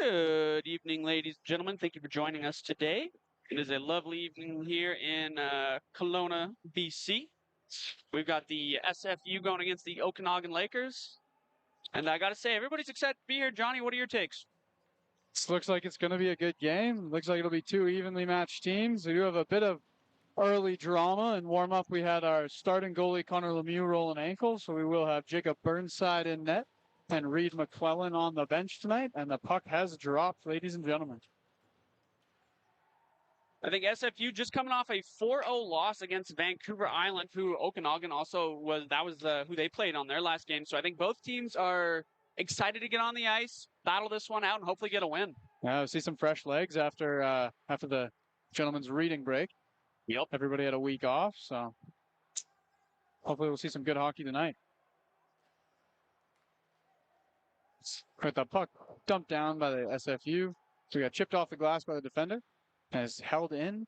Good evening, ladies and gentlemen. Thank you for joining us today. It is a lovely evening here in Kelowna, BC. We've got the SFU going against the Okanagan Lakers. And I got to say, everybody's excited to be here. Johnny, what are your takes? This looks like it's going to be a good game. Looks like it'll be two evenly matched teams. We do have a bit of early drama. In warm-up, we had our starting goalie, Connor Lemieux, roll an ankle. So we will have Jacob Burnside in net and Reed McClellan on the bench tonight. And the puck has dropped, ladies and gentlemen. I think SFU just coming off a 4-0 loss against Vancouver Island, who Okanagan also was who they played on their last game. So I think both teams are excited to get on the ice, battle this one out, and hopefully get a win. Yeah, we see some fresh legs after the gentleman's reading break. Yep. Everybody had a week off, so hopefully we'll see some good hockey tonight. With the puck dumped down by the SFU. So we got chipped off the glass by the defender. And is held in.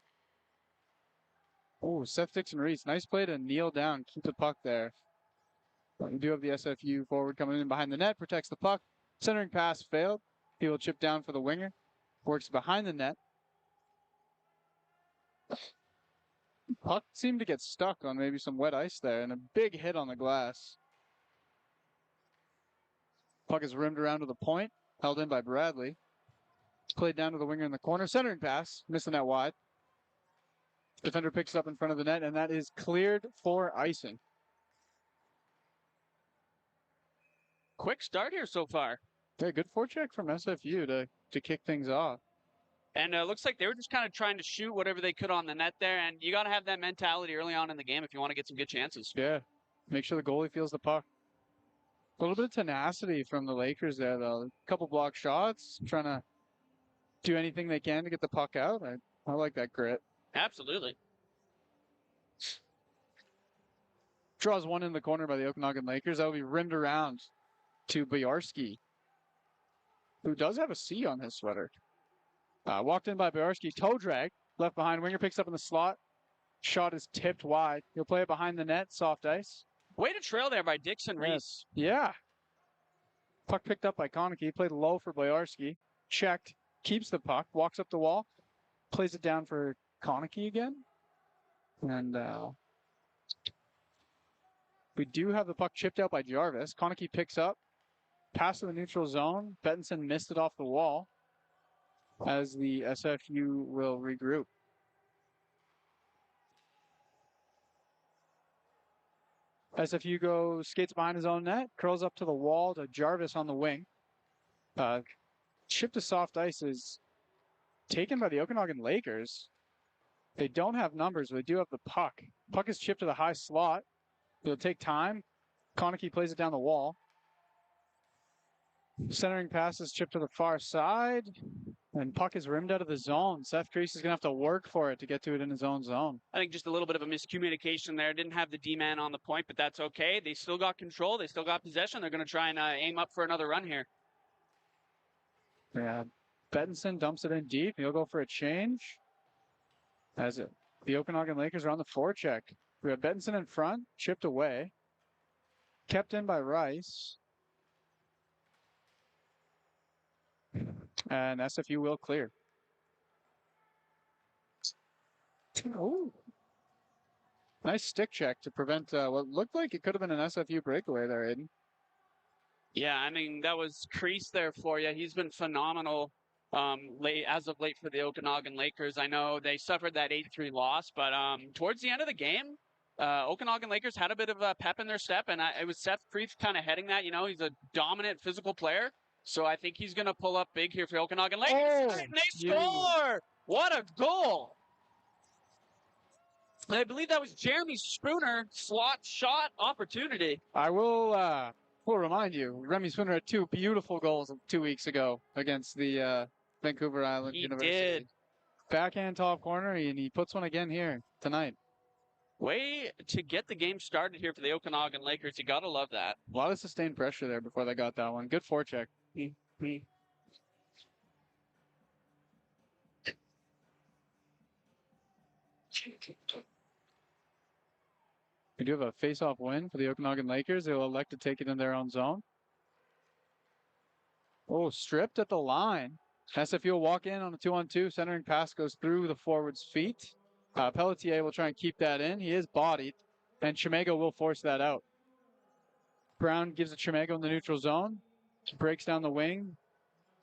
Oh, Seth Dixon-Reese. Nice play to kneel down, keep the puck there. But we do have the SFU forward coming in behind the net, protects the puck. Centering pass failed. He will chip down for the winger. Works behind the net. Puck seemed to get stuck on maybe some wet ice there, and a big hit on the glass. Puck is rimmed around to the point, held in by Bradley. Played down to the winger in the corner. Centering pass, missing that wide. Defender picks it up in front of the net, and that is cleared for icing. Quick start here so far. Yeah, good forecheck from SFU to kick things off. And it looks like they were just kind of trying to shoot whatever they could on the net there. And you got to have that mentality early on in the game if you want to get some good chances. Yeah, make sure the goalie feels the puck. A little bit of tenacity from the Lakers there, though. A couple block shots, trying to do anything they can to get the puck out. I like that grit. Absolutely. Draws one in the corner by the Okanagan Lakers. That will be rimmed around to Boyarsky, who does have a C on his sweater. Walked in by Boyarsky, toe drag, left behind. Winger picks up in the slot. Shot is tipped wide. He'll play it behind the net, soft ice. Way to trail there by Dixon-Reese. Yeah. Puck picked up by Konecki. Played low for Boyarsky. Checked. Keeps the puck, walks up the wall, plays it down for Konecki again. And we do have the puck chipped out by Jarvis. Konecki picks up, pass to the neutral zone. Bettinson missed it off the wall as the SFU will regroup. SFU skates behind his own net, curls up to the wall to Jarvis on the wing. Chip to soft ice is taken by the Okanagan Lakers. They don't have numbers, but they do have the puck. Puck is chipped to the high slot. It'll take time. Konecki plays it down the wall. Centering pass is chipped to the far side. And puck is rimmed out of the zone. Seth Crease is going to have to work for it to get to it in his own zone. I think just a little bit of a miscommunication there. Didn't have the D-man on the point, but that's okay. They still got control. They still got possession. They're going to try and aim up for another run here. Yeah, Bettinson dumps it in deep. He'll go for a change. The Okanagan Lakers are on the forecheck. We have Bettinson in front, chipped away. Kept in by Rice. And SFU will clear. Ooh. Nice stick check to prevent what looked like it could have been an SFU breakaway there, Aiden. Yeah, I mean, that was Crease there for you. He's been phenomenal as of late for the Okanagan Lakers. I know they suffered that 8-3 loss, but towards the end of the game, Okanagan Lakers had a bit of a pep in their step, and it was Seth Crease kind of heading that. You know, he's a dominant physical player, so I think he's going to pull up big here for the Okanagan Lakers. Oh, and they score! What a goal! I believe that was Jeremy Spooner slot shot opportunity. I will remind you, Remy Spooner had two beautiful goals 2 weeks ago against the Vancouver Island University. He did. Backhand top corner, and he puts one again here tonight. Way to get the game started here for the Okanagan Lakers. You got to love that. A lot of sustained pressure there before they got that one. Good forecheck. We do have a face-off win for the Okanagan Lakers. They'll elect to take it in their own zone. Oh, stripped at the line. SFU will walk in on a 2-on-2. Centering pass goes through the forward's feet. Pelletier will try and keep that in. He is bodied, and Chimego will force that out. Brown gives it Chimego in the neutral zone. Breaks down the wing.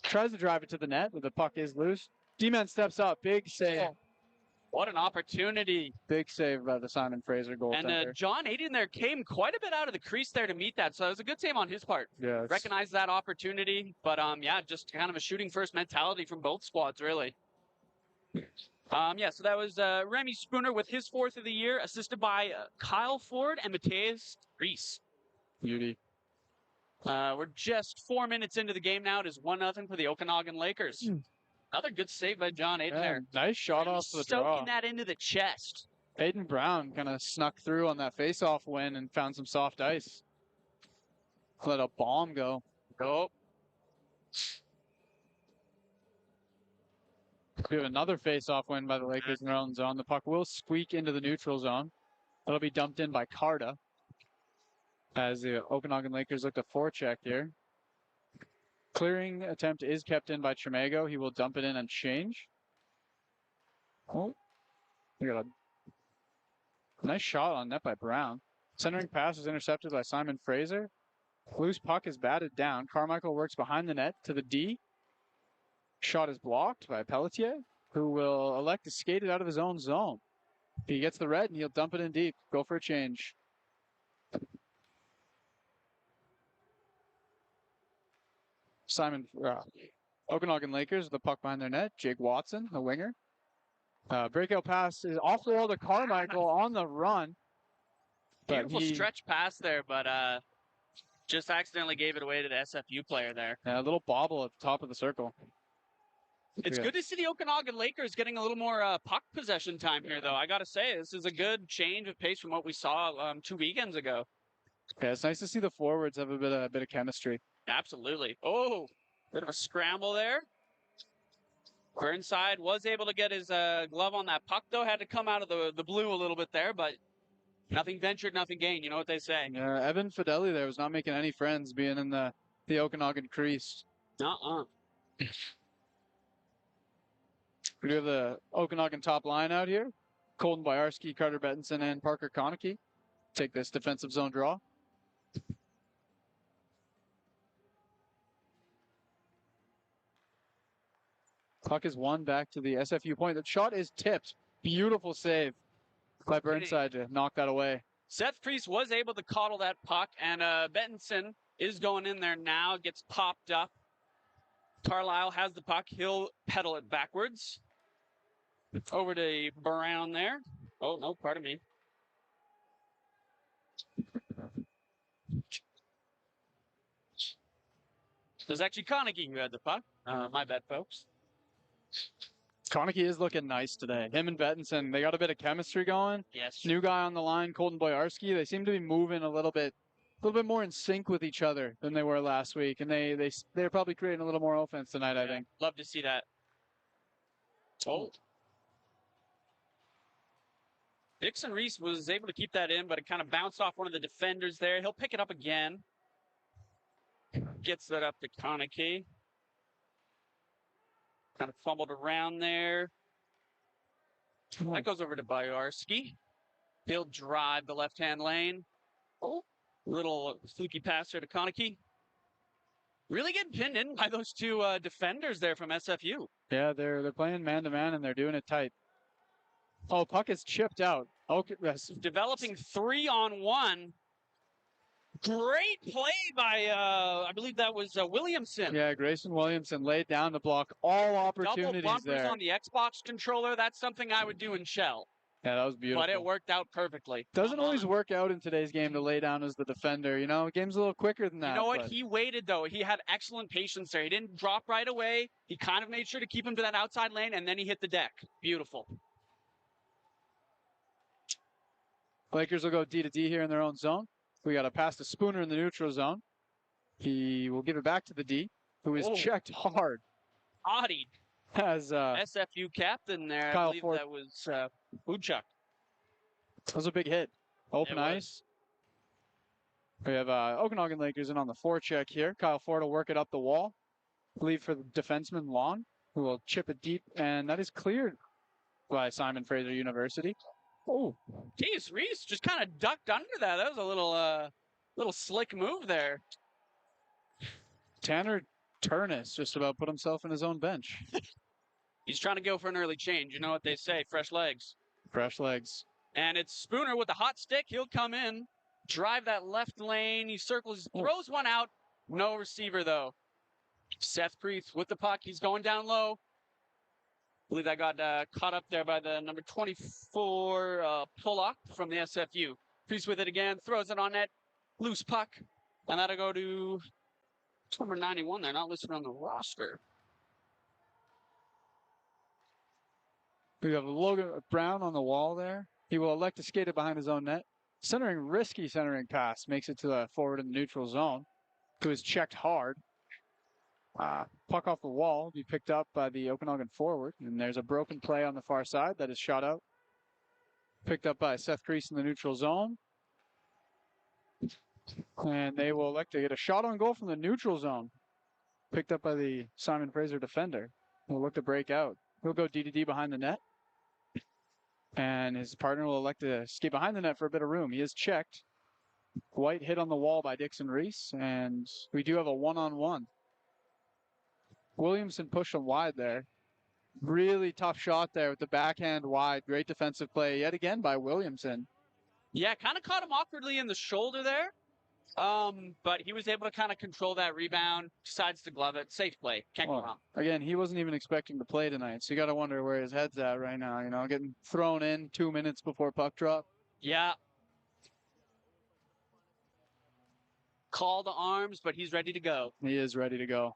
Tries to drive it to the net, but the puck is loose. D-man steps up. Big save. What an opportunity. Big save by the Simon Fraser goaltender. And John Aiden there came quite a bit out of the crease there to meet that. So it was a good save on his part. Yeah, Recognized that opportunity. But, yeah, just kind of a shooting first mentality from both squads, really. Yeah, so that was Remy Spooner with his 4th of the year, assisted by Kyle Ford and Mateus Reese. Beauty. We're just 4 minutes into the game now. It is 1-0 for the Okanagan Lakers. Another good save by John Aiden there. Nice shot off the draw. Soaking that into the chest. Aiden Brown kind of snuck through on that face-off win and found some soft ice. Let a bomb go. Go. We have another face-off win by the Lakers in their own zone. The puck will squeak into the neutral zone. It'll be dumped in by Carta as the Okanagan Lakers look to forecheck here. Clearing attempt is kept in by Chimego. He will dump it in and change. Oh, we got a nice shot on net by Brown. Centering pass is intercepted by Simon Fraser. Loose puck is batted down. Carmichael works behind the net to the D. Shot is blocked by Pelletier, who will elect to skate it out of his own zone. He gets the red and he'll dump it in deep. Go for a change. Okanagan Lakers with the puck behind their net. Jake Watson, the winger. Breakout pass is off the wall to Carmichael on the run. Beautiful stretch pass there, but just accidentally gave it away to the SFU player there. A little bobble at the top of the circle. It's good to see the Okanagan Lakers getting a little more puck possession time here, though. I got to say, this is a good change of pace from what we saw 2 weekends ago. Yeah, it's nice to see the forwards have a bit of chemistry. Absolutely. Oh, bit of a scramble there. Burnside was able to get his glove on that puck, though. Had to come out of the blue a little bit there, but nothing ventured, nothing gained. You know what they say. Evan Fideli there was not making any friends being in the Okanagan crease. We do have the Okanagan top line out here. Colton Boyarsky, Carter Bettinson, and Parker Konecki take this defensive zone draw. Puck is won back to the SFU point. The shot is tipped. Beautiful save by Burnside to knock that away. Seth Priest was able to coddle that puck, and Bettinson is going in there now, gets popped up. Carlisle has the puck. He'll pedal it backwards. Over to Brown there. Oh, no, pardon me. It was actually Konecki who had the puck. My bad, folks. Konecki is looking nice today. Him and Bettinson, they got a bit of chemistry going. Yes. New guy on the line, Colton Boyarsky. They seem to be moving a little bit more in sync with each other than they were last week, and they're probably creating a little more offense tonight. I think. Love to see that. Oh. Dixon Reese was able to keep that in, but it kind of bounced off one of the defenders there. He'll pick it up again. Gets that up to Konecki. Kind of fumbled around there. That goes over to Boyarsky. He'll drive the left-hand lane. Oh, little fluky pass there to Konecki. Really getting pinned in by those two defenders there from SFU. Yeah, they're playing man-to-man, and they're doing it tight. Oh, puck is chipped out. Okay, developing 3-on-1. Great play by, I believe that was Williamson. Yeah, Grayson Williamson laid down to block all opportunities. Double bumpers there. On the Xbox controller. That's something I would do in Shell. Yeah, that was beautiful. But it worked out perfectly. Doesn't always work out in today's game to lay down as the defender. You know, game's a little quicker than that. You know what? He waited, though. He had excellent patience there. He didn't drop right away. He kind of made sure to keep him to that outside lane, and then he hit the deck. Beautiful. Lakers will go D to D here in their own zone. We got a pass to Spooner in the neutral zone. He will give it back to the D, who is checked hard. Bodied. As SFU captain there. Kyle I believe Ford. that was Uchuk. That was a big hit. Open ice. We have Okanagan Lakers in on the forecheck here. Kyle Ford will work it up the wall. leave for the defenseman Long, who will chip it deep, and that is cleared by Simon Fraser University. Oh, Geez, Reese just kind of ducked under that. That was a little slick move there. Tanner Turnus just about put himself in his own bench. He's trying to go for an early change. You know what they say, fresh legs. Fresh legs. And it's Spooner with the hot stick. He'll come in, drive that left lane. He circles, throws one out. No receiver, though. Seth Priest with the puck. He's going down low. I believe that got caught up there by the number 24 Pollock from the SFU. Priest with it again, throws it on net. Loose puck. And that'll go to number 91. They're not listed on the roster. We have Logan Brown on the wall there. He will elect to skate it behind his own net. Risky centering pass makes it to the forward in the neutral zone, who is checked hard. Puck off the wall, be picked up by the Okanagan forward, and there's a broken play on the far side that is shot out. Picked up by Seth Priest in the neutral zone. And they will elect to get a shot on goal from the neutral zone. Picked up by the Simon Fraser defender. Will look to break out. He'll go D-to-D behind the net. And his partner will elect to skate behind the net for a bit of room. He is checked. White hit on the wall by Dixon Reese, and we do have a one-on-one. Williamson pushed him wide there. Really tough shot there with the backhand wide. Great defensive play yet again by Williamson. Yeah, kind of caught him awkwardly in the shoulder there. But he was able to kind of control that rebound, decides to glove it. Safe play. Can't go wrong. Again, he wasn't even expecting to play tonight, so you got to wonder where his head's at right now. You know, getting thrown in 2 minutes before puck drop. Yeah. Call to arms, but he's ready to go. He is ready to go.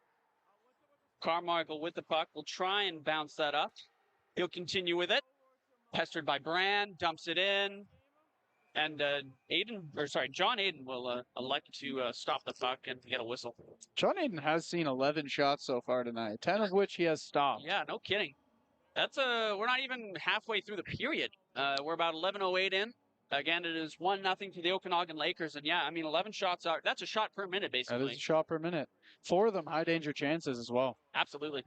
Carmichael with the puck will try and bounce that up. He'll continue with it. Pestered by Brand, dumps it in. And John Aiden will elect to stop the puck and get a whistle. John Aiden has seen 11 shots so far tonight, 10 of which he has stopped. Yeah, no kidding. We're not even halfway through the period. We're about 11:08 in. Again, it is 1-0 to the Okanagan Lakers. And yeah, I mean, 11 shots that's a shot per minute, basically. That is a shot per minute. 4 of them high danger chances as well. Absolutely.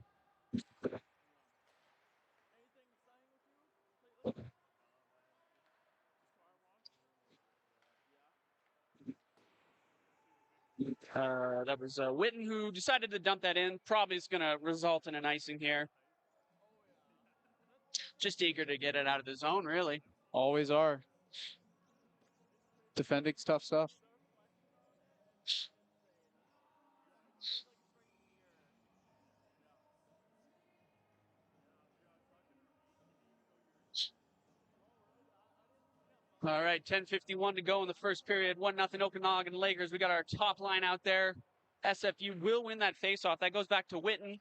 That was Witten who decided to dump that in. Probably is going to result in an icing here. Just eager to get it out of the zone, really. Always are. Defending's tough stuff. All right, 10:51 to go in the first period. 1-0 Okanagan Lakers. We got our top line out there. SFU will win that faceoff. That goes back to Witten.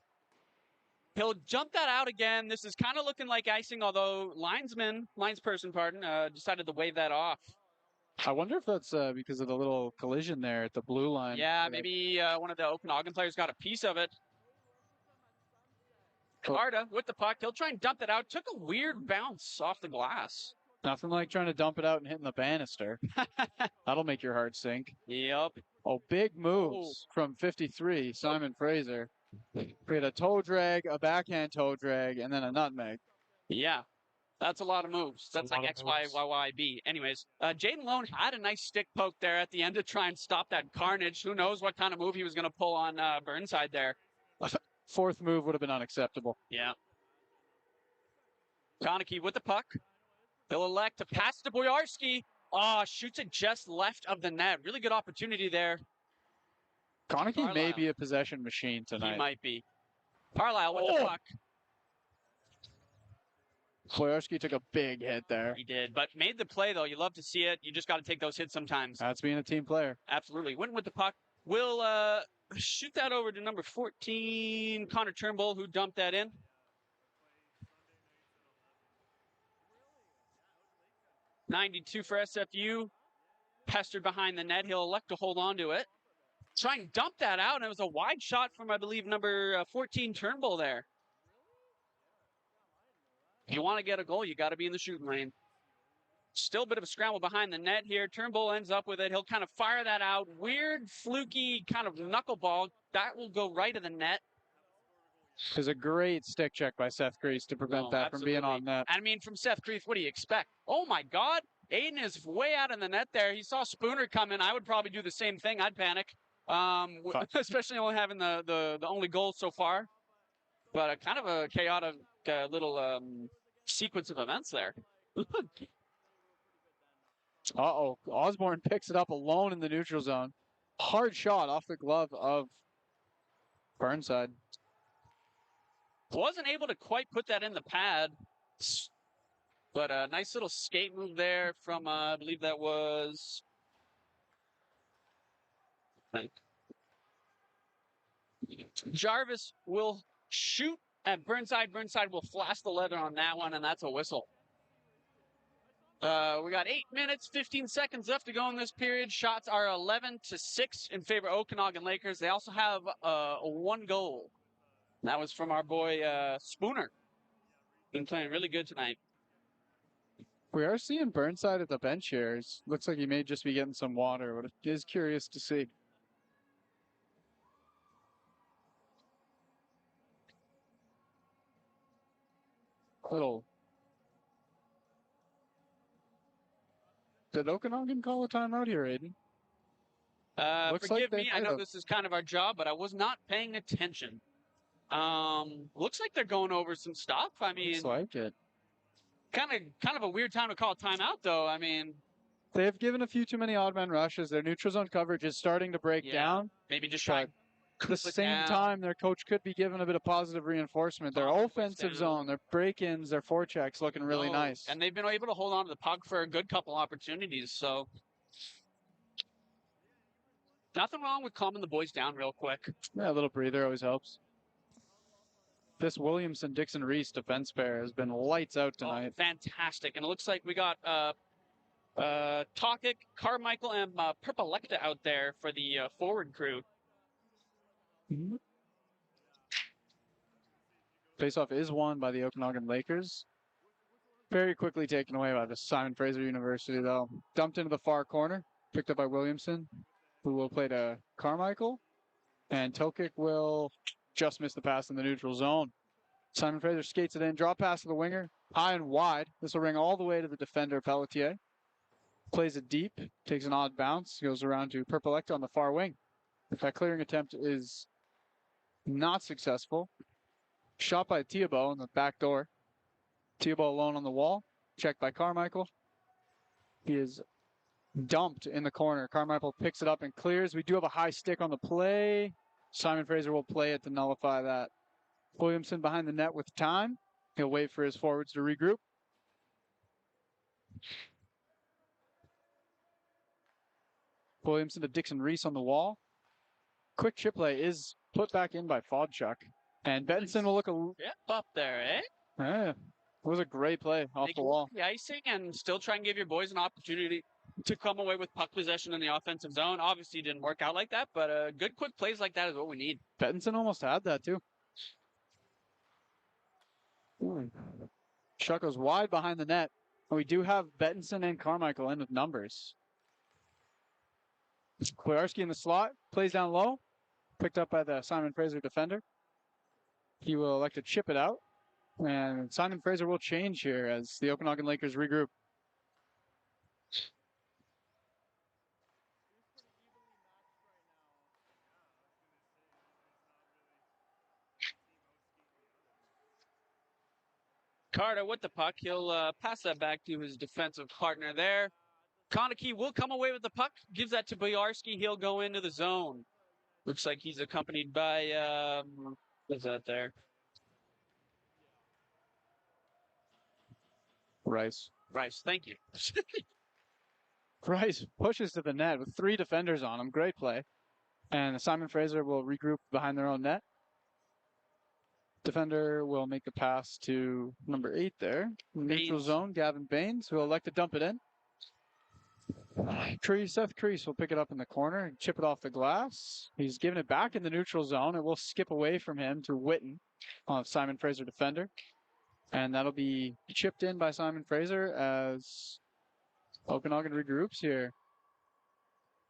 He'll jump that out again. This is kind of looking like icing, although linesperson, decided to wave that off. I wonder if that's because of the little collision there at the blue line. Yeah, maybe one of the Okanagan players got a piece of it. Carta with the puck. He'll try and dump it out. Took a weird bounce off the glass. Nothing like trying to dump it out and hitting the banister. That'll make your heart sink. Yep. Oh, big moves from 53, Simon Fraser. We had a toe drag, a backhand toe drag, and then a nutmeg. Yeah, that's a lot of moves. That's like XYYYB. Anyways, Jaden Lone had a nice stick poke there at the end to try and stop that carnage. Who knows what kind of move he was going to pull on Burnside there. Fourth move would have been unacceptable. Yeah. Konecki with the puck. He'll elect to pass to Boyarski. Oh, shoots it just left of the net. Really good opportunity there. Konecki may be a possession machine tonight. He might be. Carlisle with the puck. Boyarski took a big hit there. He did, but made the play, though. You love to see it. You just got to take those hits sometimes. That's being a team player. Absolutely. Went with the puck. We'll shoot that over to number 14, Connor Turnbull, who dumped that in. .92 for SFU. Pestered behind the net. He'll elect to hold on to it. Try and dump that out, and it was a wide shot from, I believe, number 14, Turnbull there. If you want to get a goal, you got to be in the shooting lane. Still a bit of a scramble behind the net here. Turnbull ends up with it. He'll kind of fire that out. Weird, fluky kind of knuckleball. That will go right of the net. There's a great stick check by Seth Crease to prevent No, that from being absolutely. on net. I mean, from Seth Crease, what do you expect? Oh my God, Aiden is way out in the net there. He saw Spooner come in. I would probably do the same thing. I'd panic, especially only having the only goal so far. But a kind of a chaotic little sequence of events there. Uh-oh. Osborne picks it up alone in the neutral zone. Hard shot off the glove of Burnside. Wasn't able to quite put that in the pad, but a nice little skate move there from, I believe that was. Jarvis will shoot at Burnside. Burnside will flash the leather on that one, and that's a whistle. We got 8 minutes, 15 seconds left to go in this period. Shots are 11-6 in favor of Okanagan Lakers. They also have one goal. That was from our boy Spooner. Been playing really good tonight. We are seeing Burnside at the bench here. Looks like he may just be getting some water, but it is curious to see. Little. Did Okanagan call a timeout here, Aiden? Forgive me, I know this is kind of our job, but I was not paying attention. Looks like they're going over some stuff. I mean, looks like it. Kind of a weird time to call timeout, though. I mean, they have given a few too many odd man rushes. Their neutral zone coverage is starting to break down. Maybe just try. At the same time, their coach could be given a bit of positive reinforcement. Their offensive zone, their break-ins, their forechecks looking really nice. And they've been able to hold on to the puck for a good couple opportunities. So nothing wrong with calming the boys down real quick. Yeah, a little breather always helps. This Williamson-Dixon Reese defense pair has been lights out tonight. Fantastic. And it looks like we got Tokic, Carmichael, and Perpelecta out there for the forward crew. Faceoff is won by the Okanagan Lakers. Very quickly taken away by the Simon Fraser University, though. Dumped into the far corner, picked up by Williamson, who will play to Carmichael. And Tokic will just miss the pass in the neutral zone. Simon Fraser skates it in, drop pass to the winger, high and wide. This will ring all the way to the defender, Pelletier. Plays it deep, takes an odd bounce, goes around to Perpelecta on the far wing. That clearing attempt is not successful. Shot by Thibault in the back door. Thibault alone on the wall. Checked by Carmichael. He is dumped in the corner. Carmichael picks it up and clears. We do have a high stick on the play. Simon Fraser will play it to nullify that. Williamson behind the net with time. He'll wait for his forwards to regroup. Williamson to Dixon Reese on the wall. Quick chip play is put back in by Fodchuk. And Benson will look up there, eh? Yeah. It was a great play off the wall. The icing and still try and give your boys an opportunity to come away with puck possession in the offensive zone. Obviously, didn't work out like that, but good quick plays like that is what we need. Benson almost had that too. Shot goes wide behind the net. And we do have Bettinson and Carmichael in with numbers. Kowarski in the slot, plays down low, picked up by the Simon Fraser defender. He will elect to chip it out. And Simon Fraser will change here as the Okanagan Lakers regroup. Carter with the puck. He'll pass that back to his defensive partner there. Konecki will come away with the puck. Gives that to Boyarski. He'll go into the zone. Looks like he's accompanied by, what's that there? Rice, thank you. Rice pushes to the net with 3 defenders on him. Great play. And Simon Fraser will regroup behind their own net. Defender will make the pass to number 8 there. Neutral zone, Gavin Baines, who will elect to dump it in. Seth Crease will pick it up in the corner and chip it off the glass. He's giving it back in the neutral zone. It will skip away from him to Witten on Simon Fraser defender. And that'll be chipped in by Simon Fraser as Okanagan regroups here.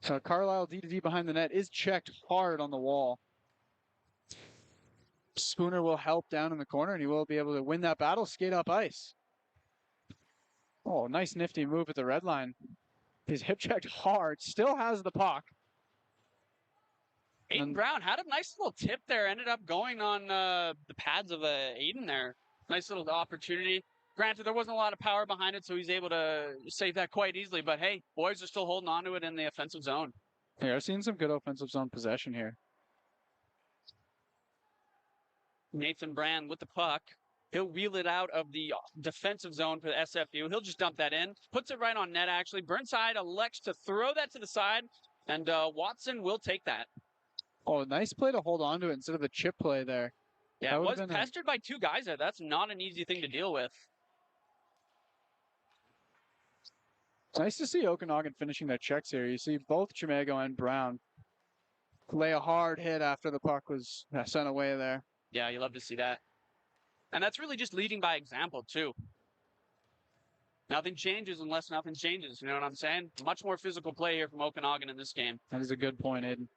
So Carlisle D2D behind the net is checked hard on the wall. Spooner will help down in the corner, and he will be able to win that battle, skate up ice. Oh, nice nifty move at the red line. He's hip checked hard, still has the puck. Aiden Brown had a nice little tip there. Ended up going on the pads of Aiden there. Nice little opportunity. Granted, there wasn't a lot of power behind it, so he's able to save that quite easily. But hey, boys are still holding on to it in the offensive zone. Yeah, I've seen some good offensive zone possession here. Nathan Brand with the puck. He'll wheel it out of the defensive zone for the SFU. He'll just dump that in. Puts it right on net, actually. Burnside elects to throw that to the side, and Watson will take that. Oh, nice play to hold on to it instead of the chip play there. Yeah, it was pestered by two guys there. That's not an easy thing to deal with. It's nice to see Okanagan finishing their checks here. You see both Chimego and Brown lay a hard hit after the puck was sent away there. Yeah, you love to see that. And that's really just leading by example, too. Nothing changes unless nothing changes. You know what I'm saying? Much more physical play here from Okanagan in this game. That is a good point, Aiden.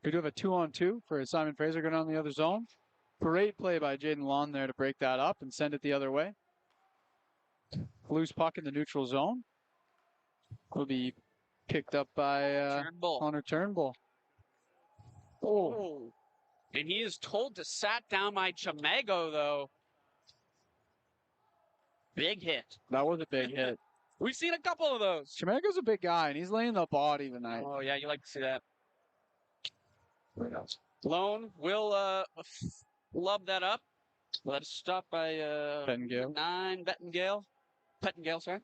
We do have a 2-on-2 for Simon Fraser going on the other zone. Great play by Jaden Lawn there to break that up and send it the other way. Loose puck in the neutral zone. Will be picked up by Connor Turnbull. Oh. And he is told to sat down by Chimego, though. Big hit. That was a big hit. We've seen a couple of those. Chimego's a big guy, and he's laying the body tonight. Oh, yeah, you like to see that. Lone will love that up. Let's stop by Bettengale. 9 Bettengale. Bettengale, sorry.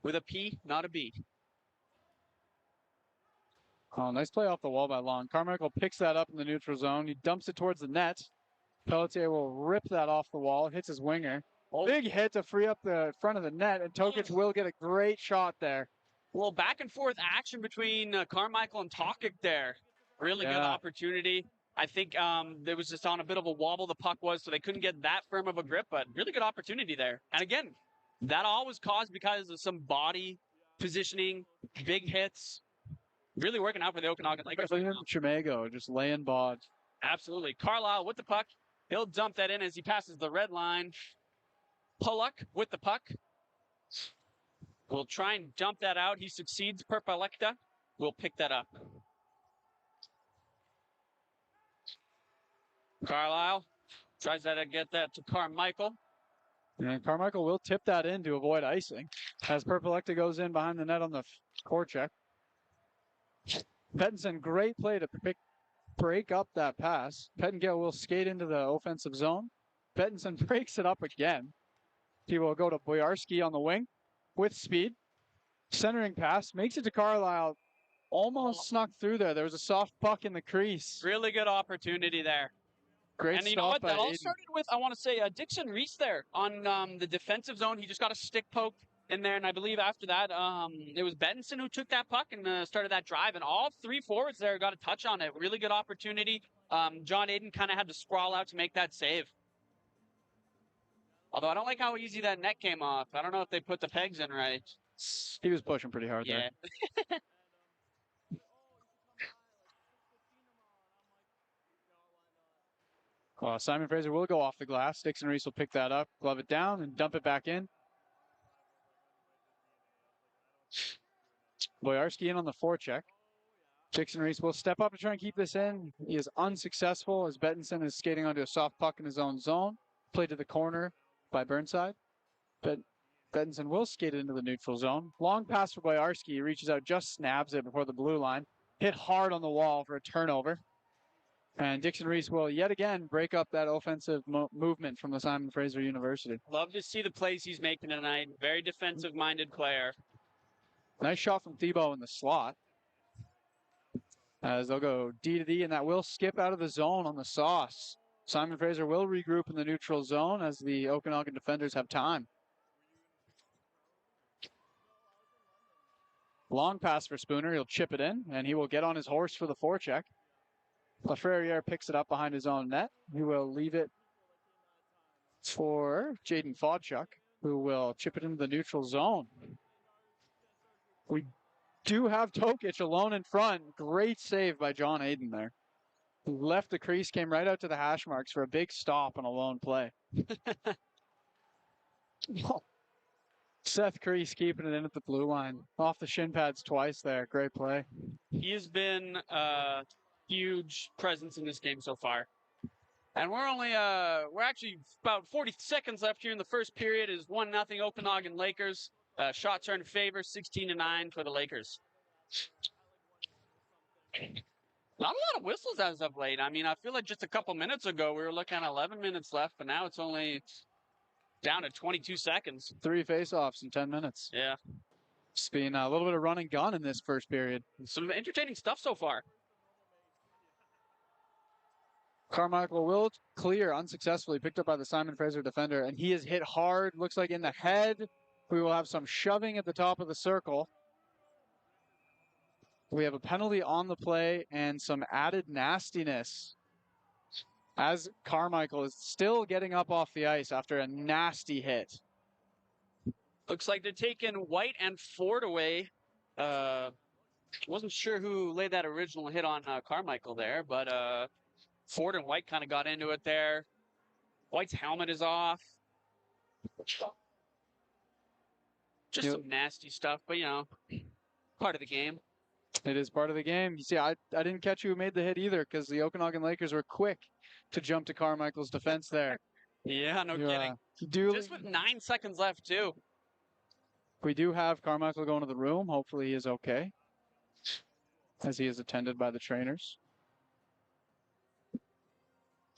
With a P, not a B. Oh, nice play off the wall by Long. Carmichael picks that up in the neutral zone. He dumps it towards the net. Pelletier will rip that off the wall, hits his winger. Oh. Big hit to free up the front of the net, and Tokic will get a great shot there. Well, back and forth action between Carmichael and Tokic there. Really good opportunity. I think there was just on a bit of a wobble the puck was, so they couldn't get that firm of a grip, but really good opportunity there. And again, that always caused because of some body positioning, big hits. Really working out for the Okanagan Lakers. Chimego just laying bod. Absolutely. Carlisle with the puck. He'll dump that in as he passes the red line. Pollock with the puck. Will try and dump that out. He succeeds. Perpalecta will pick that up. Carlisle tries to get that to Carmichael. And Carmichael will tip that in to avoid icing as Perpalecta goes in behind the net on the forecheck. Pettinson, great play to break up that pass. Pettengale will skate into the offensive zone. Pettinson breaks it up again. He will go to Boyarski on the wing with speed. Centering pass, makes it to Carlisle. Almost snuck through there. There was a soft puck in the crease. Really good opportunity there. Great and you know what? That all started with, I want to say, Dixon Reese there on the defensive zone. He just got a stick poke in there, and I believe after that, it was Benson who took that puck and started that drive, and all three forwards there got a touch on it. Really good opportunity. John Aiden kind of had to sprawl out to make that save. Although I don't like how easy that net came off. I don't know if they put the pegs in right. He was pushing pretty hard there. Simon Fraser will go off the glass. Dixon Reese will pick that up, glove it down, and dump it back in. Boyarski in on the forecheck. Dixon Reese will step up to try and keep this in. He is unsuccessful as Bettinson is skating onto a soft puck in his own zone. Played to the corner by Burnside. But Bettinson will skate it into the neutral zone. Long pass for Boyarski. He reaches out, just snaps it before the blue line. Hit hard on the wall for a turnover. And Dixon Reese will yet again break up that offensive movement from the Simon Fraser University. Love to see the plays he's making tonight. Very defensive-minded player. Nice shot from Thibault in the slot. As they'll go D to D, and that will skip out of the zone on the sauce. Simon Fraser will regroup in the neutral zone as the Okanagan defenders have time. Long pass for Spooner. He'll chip it in, and he will get on his horse for the forecheck. Lafreniere picks it up behind his own net. He will leave it for Jaden Fodchuk, who will chip it into the neutral zone. We do have Tokic alone in front. Great save by John Aiden there. Left the crease, came right out to the hash marks for a big stop on a lone play. Seth Crease keeping it in at the blue line. Off the shin pads twice there. Great play. He has been a huge presence in this game so far. And we're actually about 40 seconds left here in the first period. Is 1-0 Okanagan Lakers. Shots are in favor, 16-9 for the Lakers. Not a lot of whistles as of late. I mean, I feel like just a couple minutes ago we were looking at 11 minutes left, but now it's only down to 22 seconds. 3 face-offs in 10 minutes. Yeah. It's been a little bit of run and gun in this first period. Some entertaining stuff so far. Carmichael will clear unsuccessfully, picked up by the Simon Fraser defender, and he is hit hard, looks like in the head. We will have some shoving at the top of the circle. We have a penalty on the play and some added nastiness as Carmichael is still getting up off the ice after a nasty hit. Looks like they're taking White and Ford away. Wasn't sure who laid that original hit on Carmichael there, but Ford and White kind of got into it there. White's helmet is off. Just some nasty stuff, but part of the game. It is part of the game. You see, I didn't catch who made the hit either because the Okanagan Lakers were quick to jump to Carmichael's defense there. Yeah, no kidding. Just with 9 seconds left, too. We do have Carmichael going to the room. Hopefully he is okay, as he is attended by the trainers.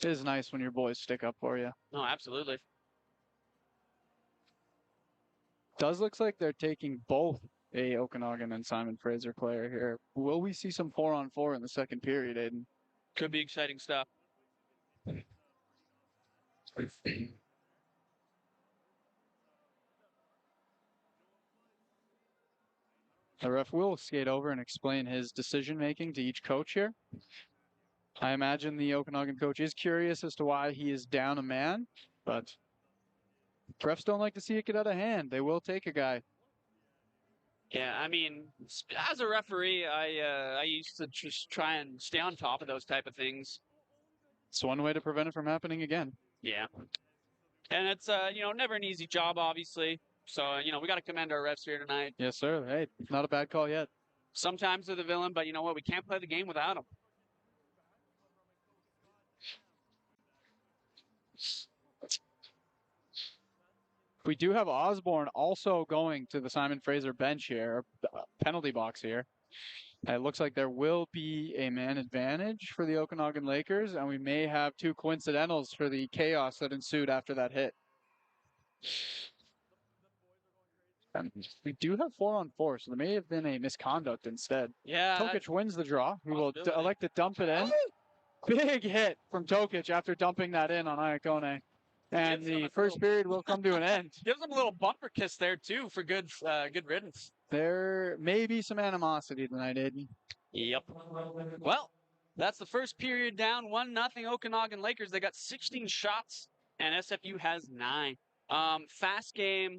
It is nice when your boys stick up for you. No, absolutely. Does looks like they're taking both a Okanagan and Simon Fraser player here. Will we see some 4-on-4 in the second period, Aiden? Could be exciting stuff. The ref will skate over and explain his decision-making to each coach here. I imagine the Okanagan coach is curious as to why he is down a man, but refs don't like to see it get out of hand. They will take a guy. Yeah, I mean, as a referee, I used to just try and stay on top of those type of things. It's one way to prevent it from happening again. Yeah. And it's, never an easy job, obviously. So, we got to commend our refs here tonight. Yes, sir. Hey, not a bad call yet. Sometimes they're the villain, but you know what? We can't play the game without them. We do have Osborne also going to the Simon Fraser bench here, penalty box here. It looks like there will be a man advantage for the Okanagan Lakers, and we may have two coincidentals for the chaos that ensued after that hit. And we do have 4-on-4, so there may have been a misconduct instead. Yeah. Tokic wins the draw. He will elect to dump it in. Big hit from Tokic after dumping that in on Iacone. And the first period will come to an end. Gives them a little bumper kiss there, too, for good riddance. There may be some animosity tonight, Aiden. Yep. Well, that's the first period down. 1-0 Okanagan Lakers. They got 16 shots, and SFU has 9. Fast game,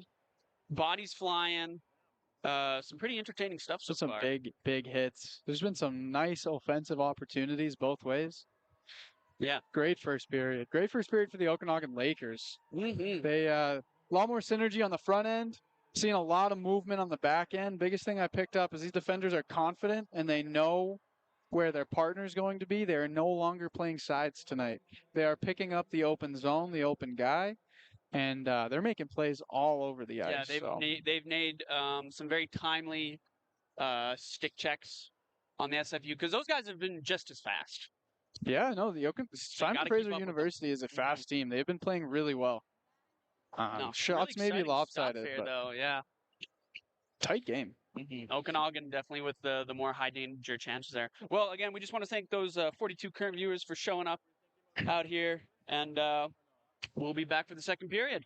bodies flying. Some pretty entertaining stuff so far. Some big hits. There's been some nice offensive opportunities both ways. Yeah. Great first period. Great first period for the Okanagan Lakers. Mm-hmm. They a lot more synergy on the front end. Seeing a lot of movement on the back end. Biggest thing I picked up is these defenders are confident and they know where their partner's going to be. They are no longer playing sides tonight. They are picking up the open zone, the open guy, and they're making plays all over the ice. Yeah, they've made some very timely stick checks on the SFU because those guys have been just as fast. Yeah, no, the Simon Fraser University is a fast team. They've been playing really well. Shots really maybe lopsided, here, but though, yeah. Tight game. Mm-hmm. Okanagan definitely with the more high danger chances there. Well, again, we just want to thank those 42 current viewers for showing up out here, and we'll be back for the second period.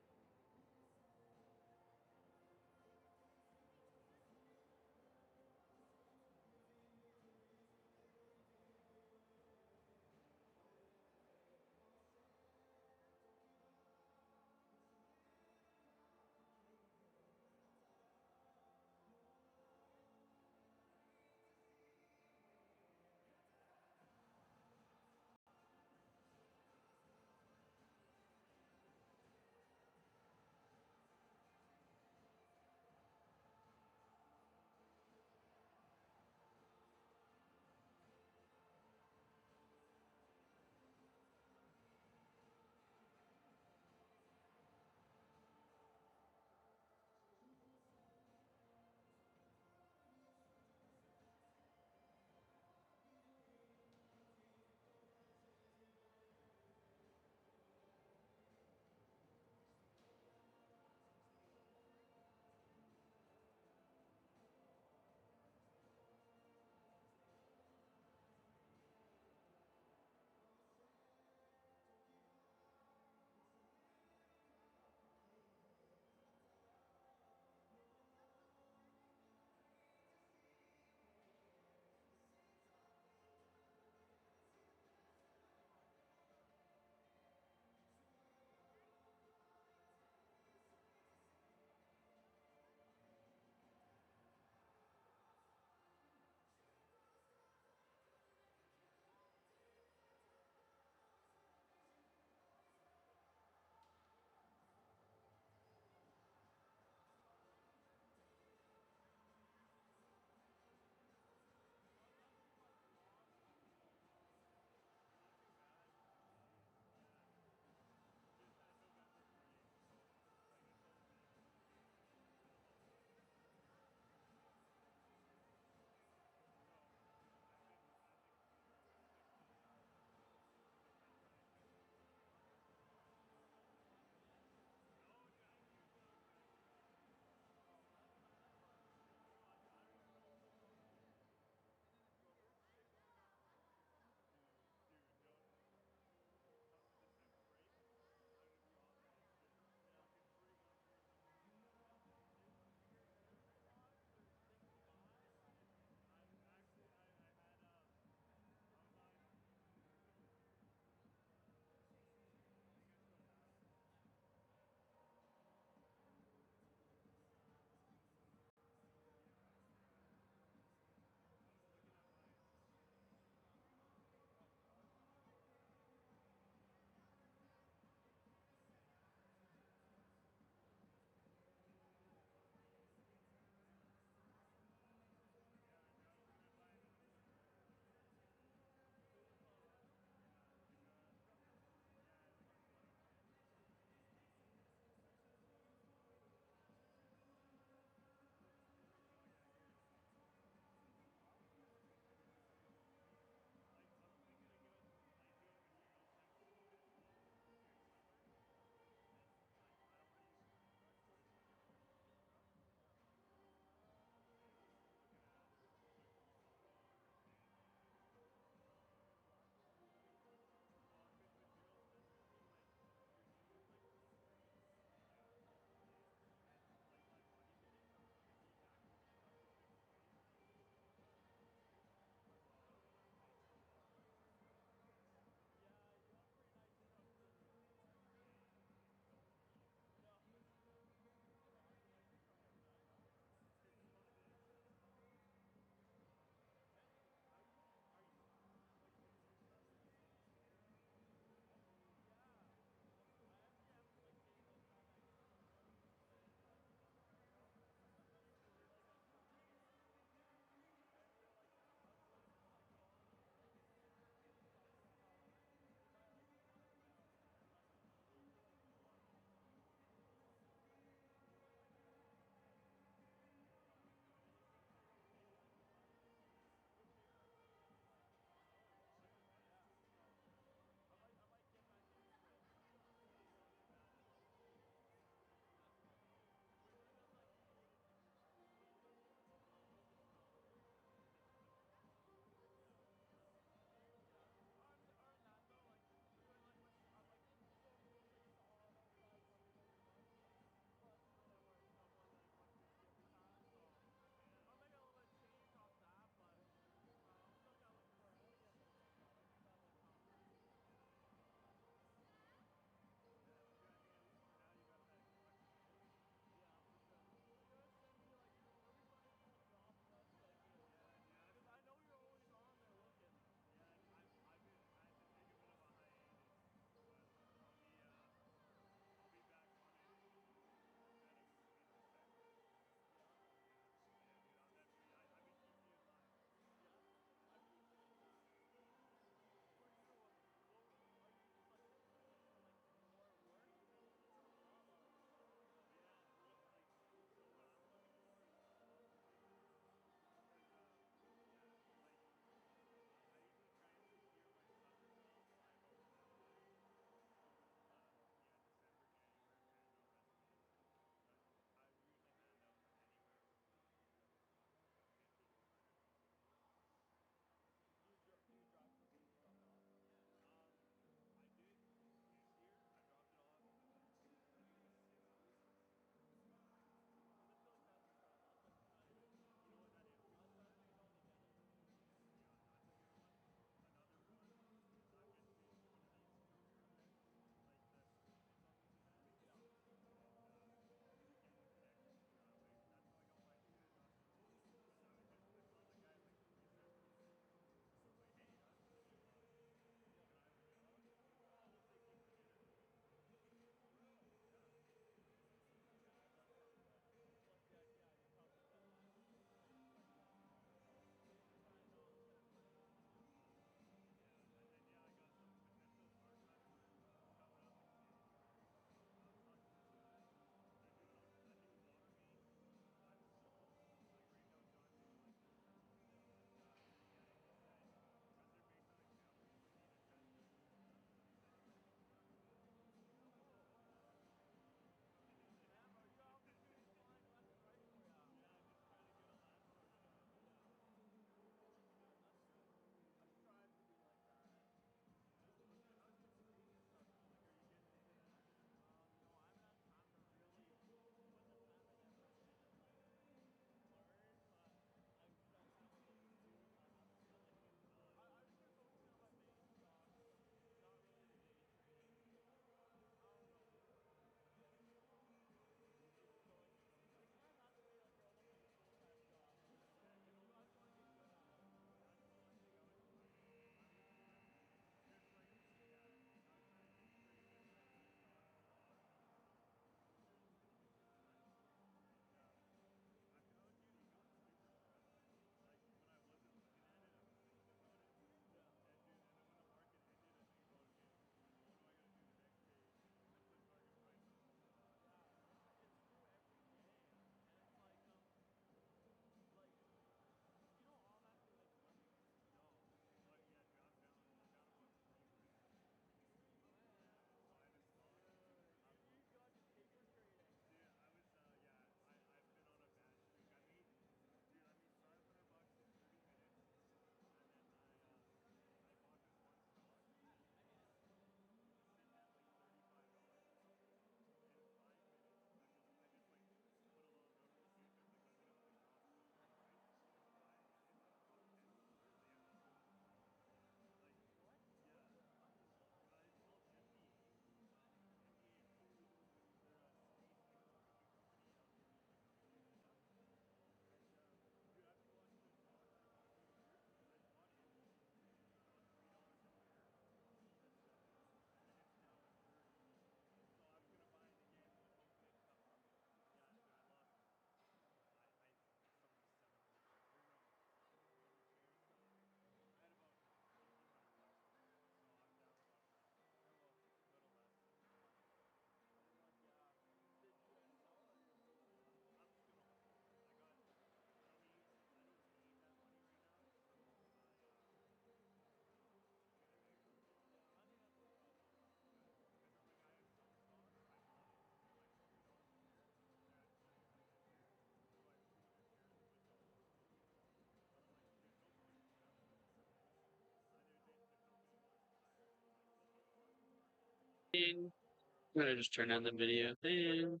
I'm gonna just turn on the video thing.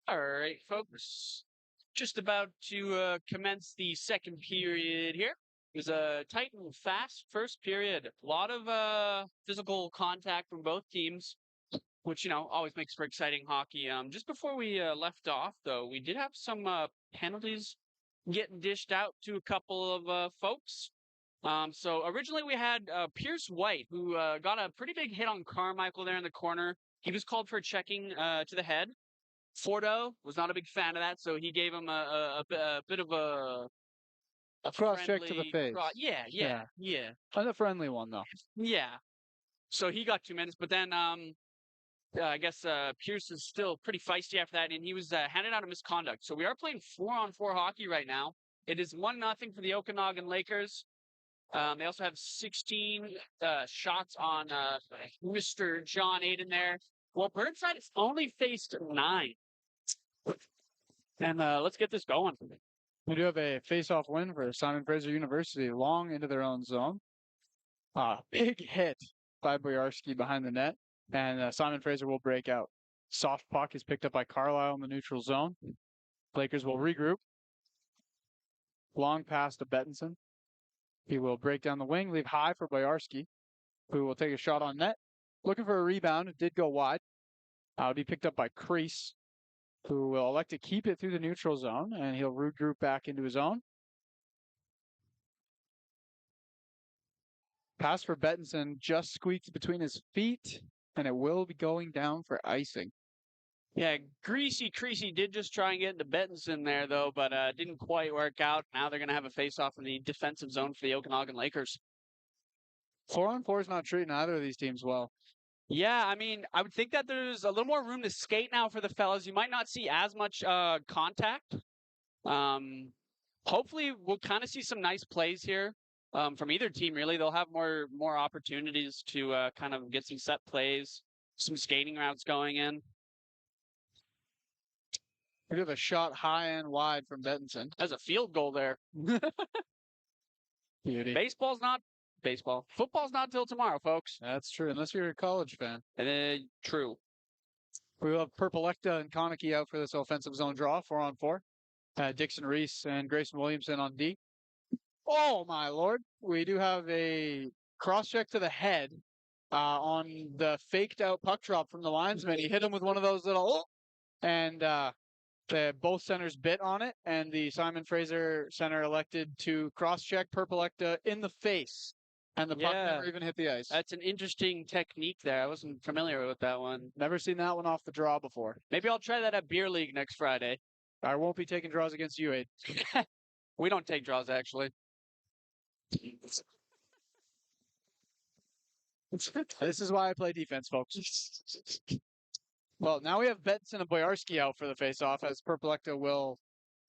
All right, folks. Just about to commence the second period here. It was a tight and fast first period. A lot of physical contact from both teams, which always makes for exciting hockey. Just before we left off, though, we did have some penalties getting dished out to a couple of folks. So originally we had Pierce White, who got a pretty big hit on Carmichael there in the corner. He was called for checking to the head. Fordo was not a big fan of that, so he gave him a bit of a Cross check to the friendly face. Yeah. A friendly one though. Yeah. So he got 2 minutes, but then I guess Pierce is still pretty feisty after that, and he was handed out a misconduct. So we are playing 4-on-4 hockey right now. It is 1-0 for the Okanagan Lakers. They also have 16 shots on Mr. John Aiden there. Well, Burnside has only faced 9. And let's get this going. We do have a face-off win for Simon Fraser University, long into their own zone. Big hit by Boyarski behind the net, and Simon Fraser will break out. Soft puck is picked up by Carlisle in the neutral zone. Lakers will regroup. Long pass to Bettinson. He will break down the wing, leave high for Boyarski, who will take a shot on net. Looking for a rebound. It did go wide. It'll be picked up by Crease, who will elect to keep it through the neutral zone, and he'll regroup back into his own. Pass for Bettinson just squeaked between his feet, and it will be going down for icing. Yeah, Greasy Creasy did just try and get into Bettinson there, though, but didn't quite work out. Now they're going to have a face-off in the defensive zone for the Okanagan Lakers. 4-on-4 is not treating either of these teams well. Yeah, I mean, I would think that there's a little more room to skate now for the fellas. You might not see as much contact. Hopefully, we'll kind of see some nice plays here from either team, really. They'll have more opportunities to kind of get some set plays, some skating routes going in. We have a shot high and wide from Bettinson. That's a field goal there. Beauty. Baseball's not baseball. Football's not till tomorrow, folks. That's true, unless you're a college fan. True. We will have Purpleecta and Konecki out for this offensive zone draw, 4-on-4. Dixon Reese and Grayson Williamson on D. Oh, my lord. We do have a cross-check to the head on the faked-out puck drop from the linesman. He hit him with one of those little... And both centers bit on it, and the Simon Fraser center elected to cross-check Purpleecta in the face. And the puck never even hit the ice. That's an interesting technique there. I wasn't familiar with that one. Never seen that one off the draw before. Maybe I'll try that at Beer League next Friday. I won't be taking draws against you, Aid. We don't take draws, actually. This is why I play defense, folks. Well, now we have Bettinson and Boyarski out for the face-off, as Purpleecta will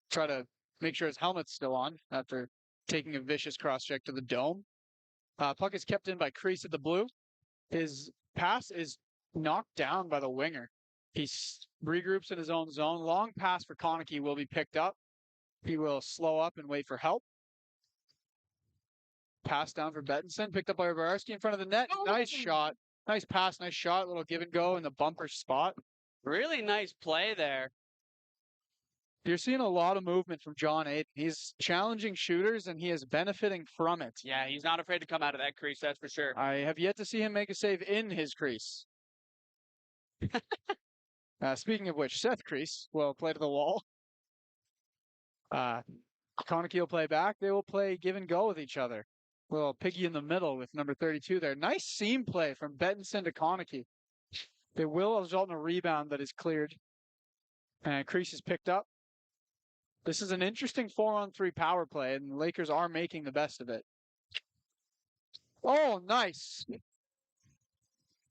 try to make sure his helmet's still on after taking a vicious cross-check to the dome. Puck is kept in by Crease at the blue. His pass is knocked down by the winger. He regroups in his own zone. Long pass for Konecki will be picked up. He will slow up and wait for help. Pass down for Bettinson, picked up by Boyarski in front of the net. Nice shot. Nice pass, nice shot. Little give and go in the bumper spot. Really nice play there. You're seeing a lot of movement from John Aiden. He's challenging shooters, and he is benefiting from it. Yeah, he's not afraid to come out of that crease, that's for sure. I have yet to see him make a save in his crease. Speaking of which, Seth Crease will play to the wall. Konecki will play back. They will play give and go with each other. Little piggy in the middle with number 32 there. Nice seam play from Bettinson to Konecki. It will result in a rebound that is cleared. And Crease is picked up. This is an interesting 4-on-3 power play, and the Lakers are making the best of it. Oh, nice.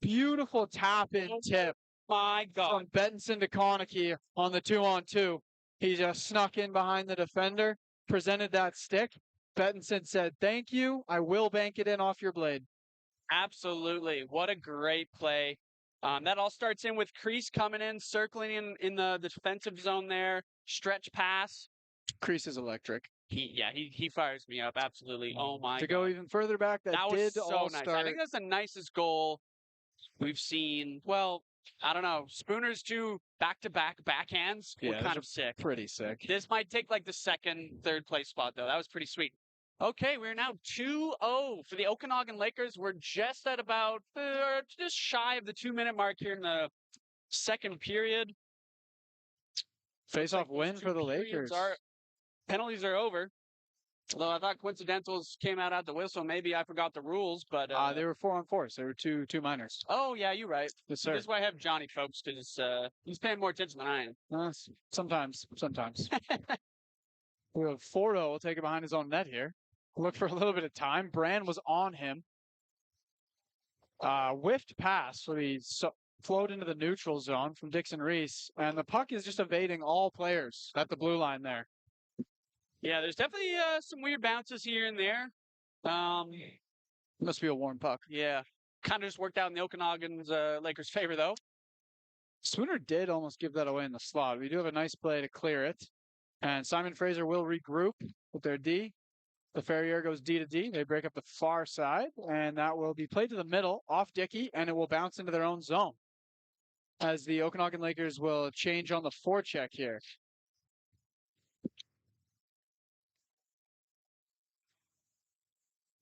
Beautiful tap-in tip. My God. From Bettinson to Konecki on the 2-on-2. He just snuck in behind the defender, presented that stick. Bettinson said, "Thank you. I will bank it in off your blade." Absolutely. What a great play. That all starts in with Crease coming in, circling in the defensive zone there. Stretch pass. Crease is electric. He fires me up. Absolutely. Oh, my To God. go even further back, that was did so all nice. start. I think that's the nicest goal We've seen, well, I don't know, Spooner's two back-to-back backhands were Yeah, kind those of sick. Pretty sick. This might take like the second, third place spot, though. That was pretty sweet. Okay, we're now 2-0 for the Okanagan Lakers. We're just at about, just shy of the 2-minute mark here in the second period. Face-off win for the Lakers. Penalties are over. Although I thought coincidentals came out at the whistle. Maybe I forgot the rules, but they were 4-on-4s. They were two minors. Oh yeah, you're right. Yes, sir. This is why I have Johnny, folks, because he's paying more attention than I am. Sometimes. We have Fordo will take it behind his own net here. Look for a little bit of time. Brand was on him. Whiffed pass, so he flowed into the neutral zone from Dixon Reese, and the puck is just evading all players at the blue line there. Yeah, there's definitely some weird bounces here and there. Must be a warm puck. Yeah, kind of just worked out in the Okanagan's Lakers' favor, though. Spooner did almost give that away in the slot. We do have a nice play to clear it, and Simon Fraser will regroup with their D. The Ferrier goes D to D. They break up the far side, and that will be played to the middle, off Dickey, and it will bounce into their own zone. As the Okanagan Lakers will change on the forecheck here.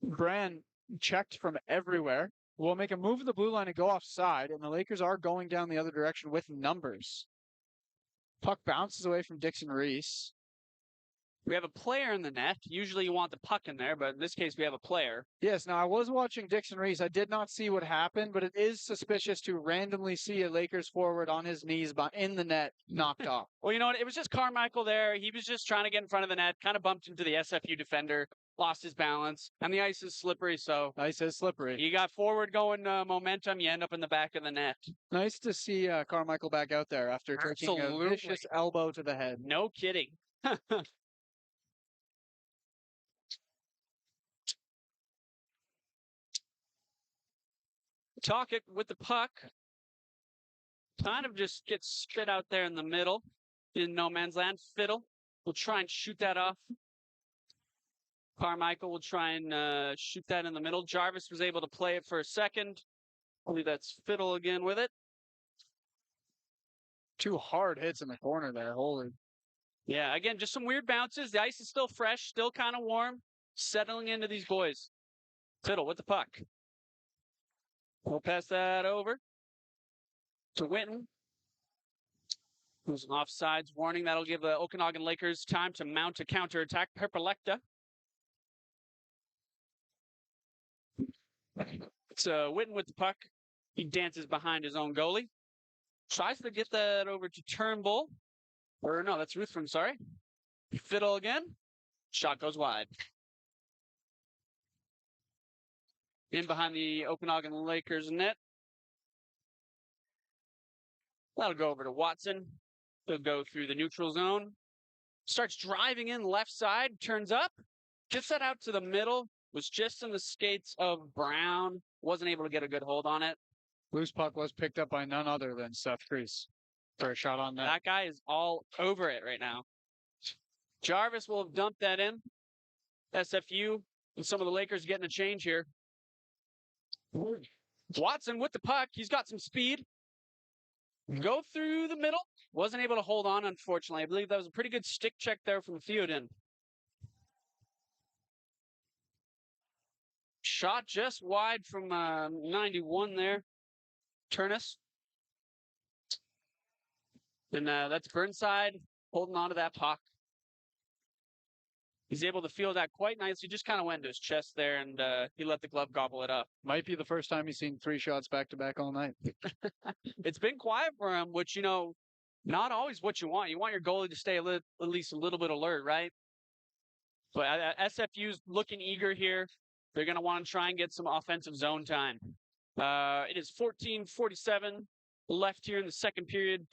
Brand checked from everywhere. Will make a move to the blue line and go offside, and the Lakers are going down the other direction with numbers. Puck bounces away from Dixon Reese. We have a player in the net. Usually you want the puck in there, but in this case we have a player. Yes, now I was watching Dixon Reese. I did not see what happened, but it is suspicious to randomly see a Lakers forward on his knees in the net knocked off. Well, you know what? It was just Carmichael there. He was just trying to get in front of the net, kind of bumped into the SFU defender, lost his balance, and the ice is slippery, so... Ice is slippery. You got forward going momentum, you end up in the back of the net. Nice to see Carmichael back out there after taking a vicious elbow to the head. No kidding. Talk it with the puck. Kind of just gets spit out there in the middle in no man's land. Fiddle will try and shoot that off. Carmichael will try and shoot that in the middle. Jarvis was able to play it for a second. I believe that's Fiddle again with it. Two hard hits in the corner there. Holy. Yeah, again, just some weird bounces. The ice is still fresh, still kind of warm. Settling into these boys. Fiddle with the puck. We'll pass that over to Winton. Who's an offsides warning. That'll give the Okanagan Lakers time to mount a counterattack. Perpelecta. It's Winton with the puck. He dances behind his own goalie. Tries to get that over to Turnbull. Or no, that's Ruthven, sorry. Fiddle again. Shot goes wide. In behind the Okanagan Lakers net. That'll go over to Watson. He'll go through the neutral zone. Starts driving in left side. Turns up. Gets that out to the middle. Was just in the skates of Brown. Wasn't able to get a good hold on it. Loose puck was picked up by none other than Seth Crease for a shot on net. That guy is all over it right now. Jarvis will have dumped that in. SFU and some of the Lakers getting a change here. Watson with the puck. He's got some speed. Go through the middle. Wasn't able to hold on, unfortunately. I believe that was a pretty good stick check there from Theoden. Shot just wide from 91 there. Turnus. And that's Burnside holding on to that puck. He's able to feel that quite nicely. Just kind of went to his chest there, and he let the glove gobble it up. Might be the first time he's seen 3 shots back-to-back all night. It's been quiet for him, which, you know, not always what you want. You want your goalie to stay at least a little bit alert, right? But SFU's looking eager here. They're going to want to try and get some offensive zone time. It is 14:47 left here in the second period,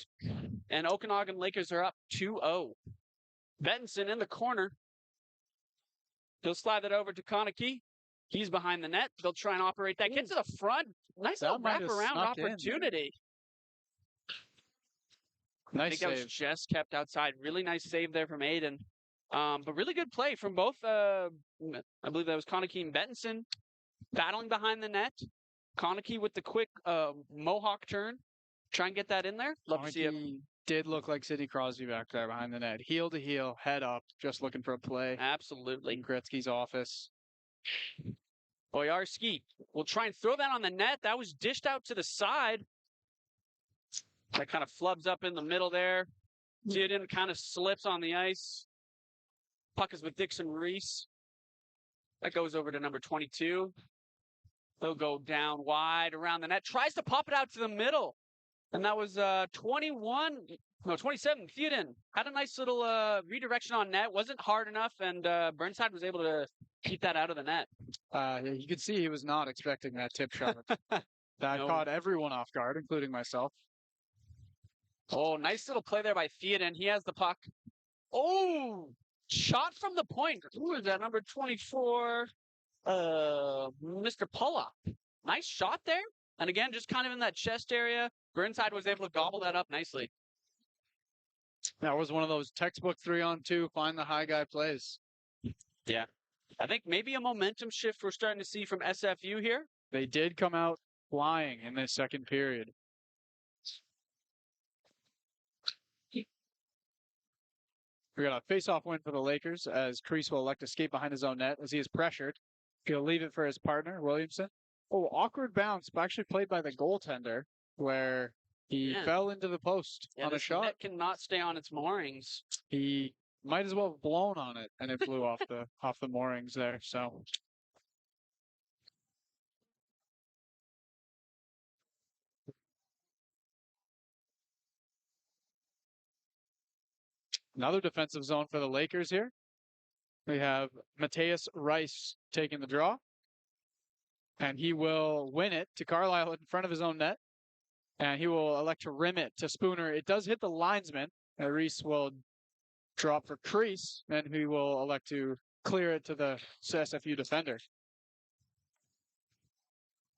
and Okanagan Lakers are up 2-0. Benson in the corner. He'll slide that over to Konecki. He's behind the net. They'll try and operate that. Get to the front. Nice little wraparound opportunity. Nice I think that was just kept outside. Really nice save there from Aiden. But really good play from both, I believe that was Konecki and Benson, battling behind the net. Konecki with the quick mohawk turn. Try and get that in there. Love to see it. He did look like Sidney Crosby back there behind the net. Heel to heel, head up, just looking for a play in Absolutely. Gretzky's office. Boyarski will try and throw that on the net. That was dished out to the side. That kind of flubs up in the middle there. Theoden kind of slips on the ice. Puck is with Dixon Reese. That goes over to number 22. They'll go down wide around the net. Tries to pop it out to the middle. And that was 27. Theoden had a nice little redirection on net. Wasn't hard enough, and Burnside was able to keep that out of the net. You could see he was not expecting that tip shot. That No. caught everyone off guard, including myself. Oh, nice little play there by Theoden. He has the puck. Oh, shot from the point. Who is that? Number 24, Mr. Pulla. Nice shot there. And again, just kind of in that chest area. Burnside was able to gobble that up nicely. That was one of those textbook 3-on-2, find the high guy plays. Yeah. I think maybe a momentum shift we're starting to see from SFU here. They did come out flying in this second period. We got a face-off win for the Lakers as Kreese will elect to skate behind his own net as he is pressured. He'll leave it for his partner, Williamson. Oh, awkward bounce, but actually played by the goaltender where he fell into the post on a shot. Net cannot stay on its moorings. He might as well have blown on it, and it flew off the moorings there. So another defensive zone for the Lakers here. We have Mateus Rice taking the draw, and he will win it to Carlisle in front of his own net, and he will elect to rim it to Spooner. It does hit the linesman. Reese will drop for Kreese, and he will elect to clear it to the SFU defender.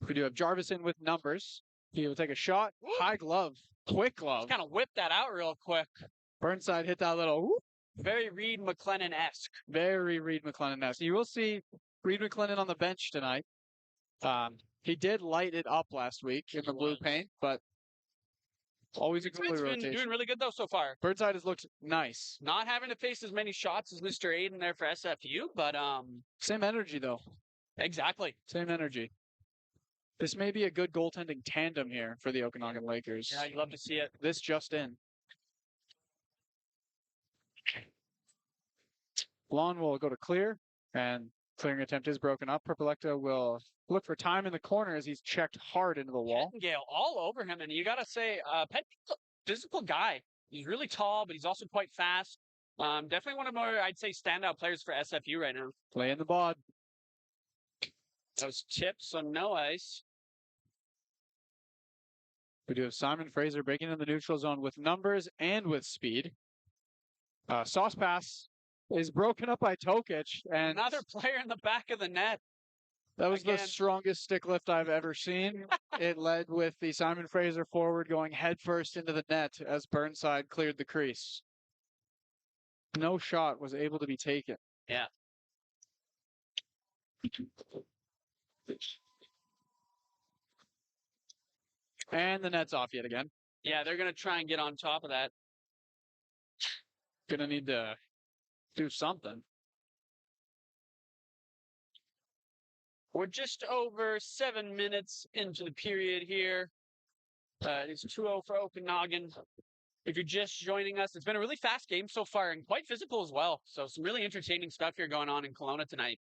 We do have Jarvis in with numbers. He will take a shot. Woo! High glove. Quick glove. Kind of whipped that out real quick. Burnside hit that little whoop. Very Reed McLennan-esque. Very Reed McLennan-esque. You will see Reed McLennan on the bench tonight. He did light it up last week in the blue paint, but always a goalie rotation. Been doing really good, though, so far. Burnside has looked nice. Not having to face as many shots as Mr. Aiden there for SFU, but same energy, though. Exactly. Same energy. This may be a good goaltending tandem here for the Okanagan Lakers. Yeah, you love to see it. This just in. Lawn will go to clear, and clearing attempt is broken up. Perpelecta will look for time in the corner as he's checked hard into the wall. Gale all over him, and you got to say, Pettingale's a physical guy. He's really tall, but he's also quite fast. Definitely one of more, I'd say, standout players for SFU right now. Play in the bod. Those tips, so no ice. We do have Simon Fraser breaking in the neutral zone with numbers and with speed. Sauce pass is broken up by Tokic, and another player in the back of the net. That was the strongest stick lift I've ever seen. It led with the Simon Fraser forward going headfirst into the net as Burnside cleared the crease. No shot was able to be taken. Yeah. And the net's off yet again. Yeah, they're going to try and get on top of that. Gonna need to do something. We're just over 7 minutes into the period here. It's 2-0 for Okanagan. If you're just joining us, it's been a really fast game so far and quite physical as well. So some really entertaining stuff here going on in Kelowna tonight.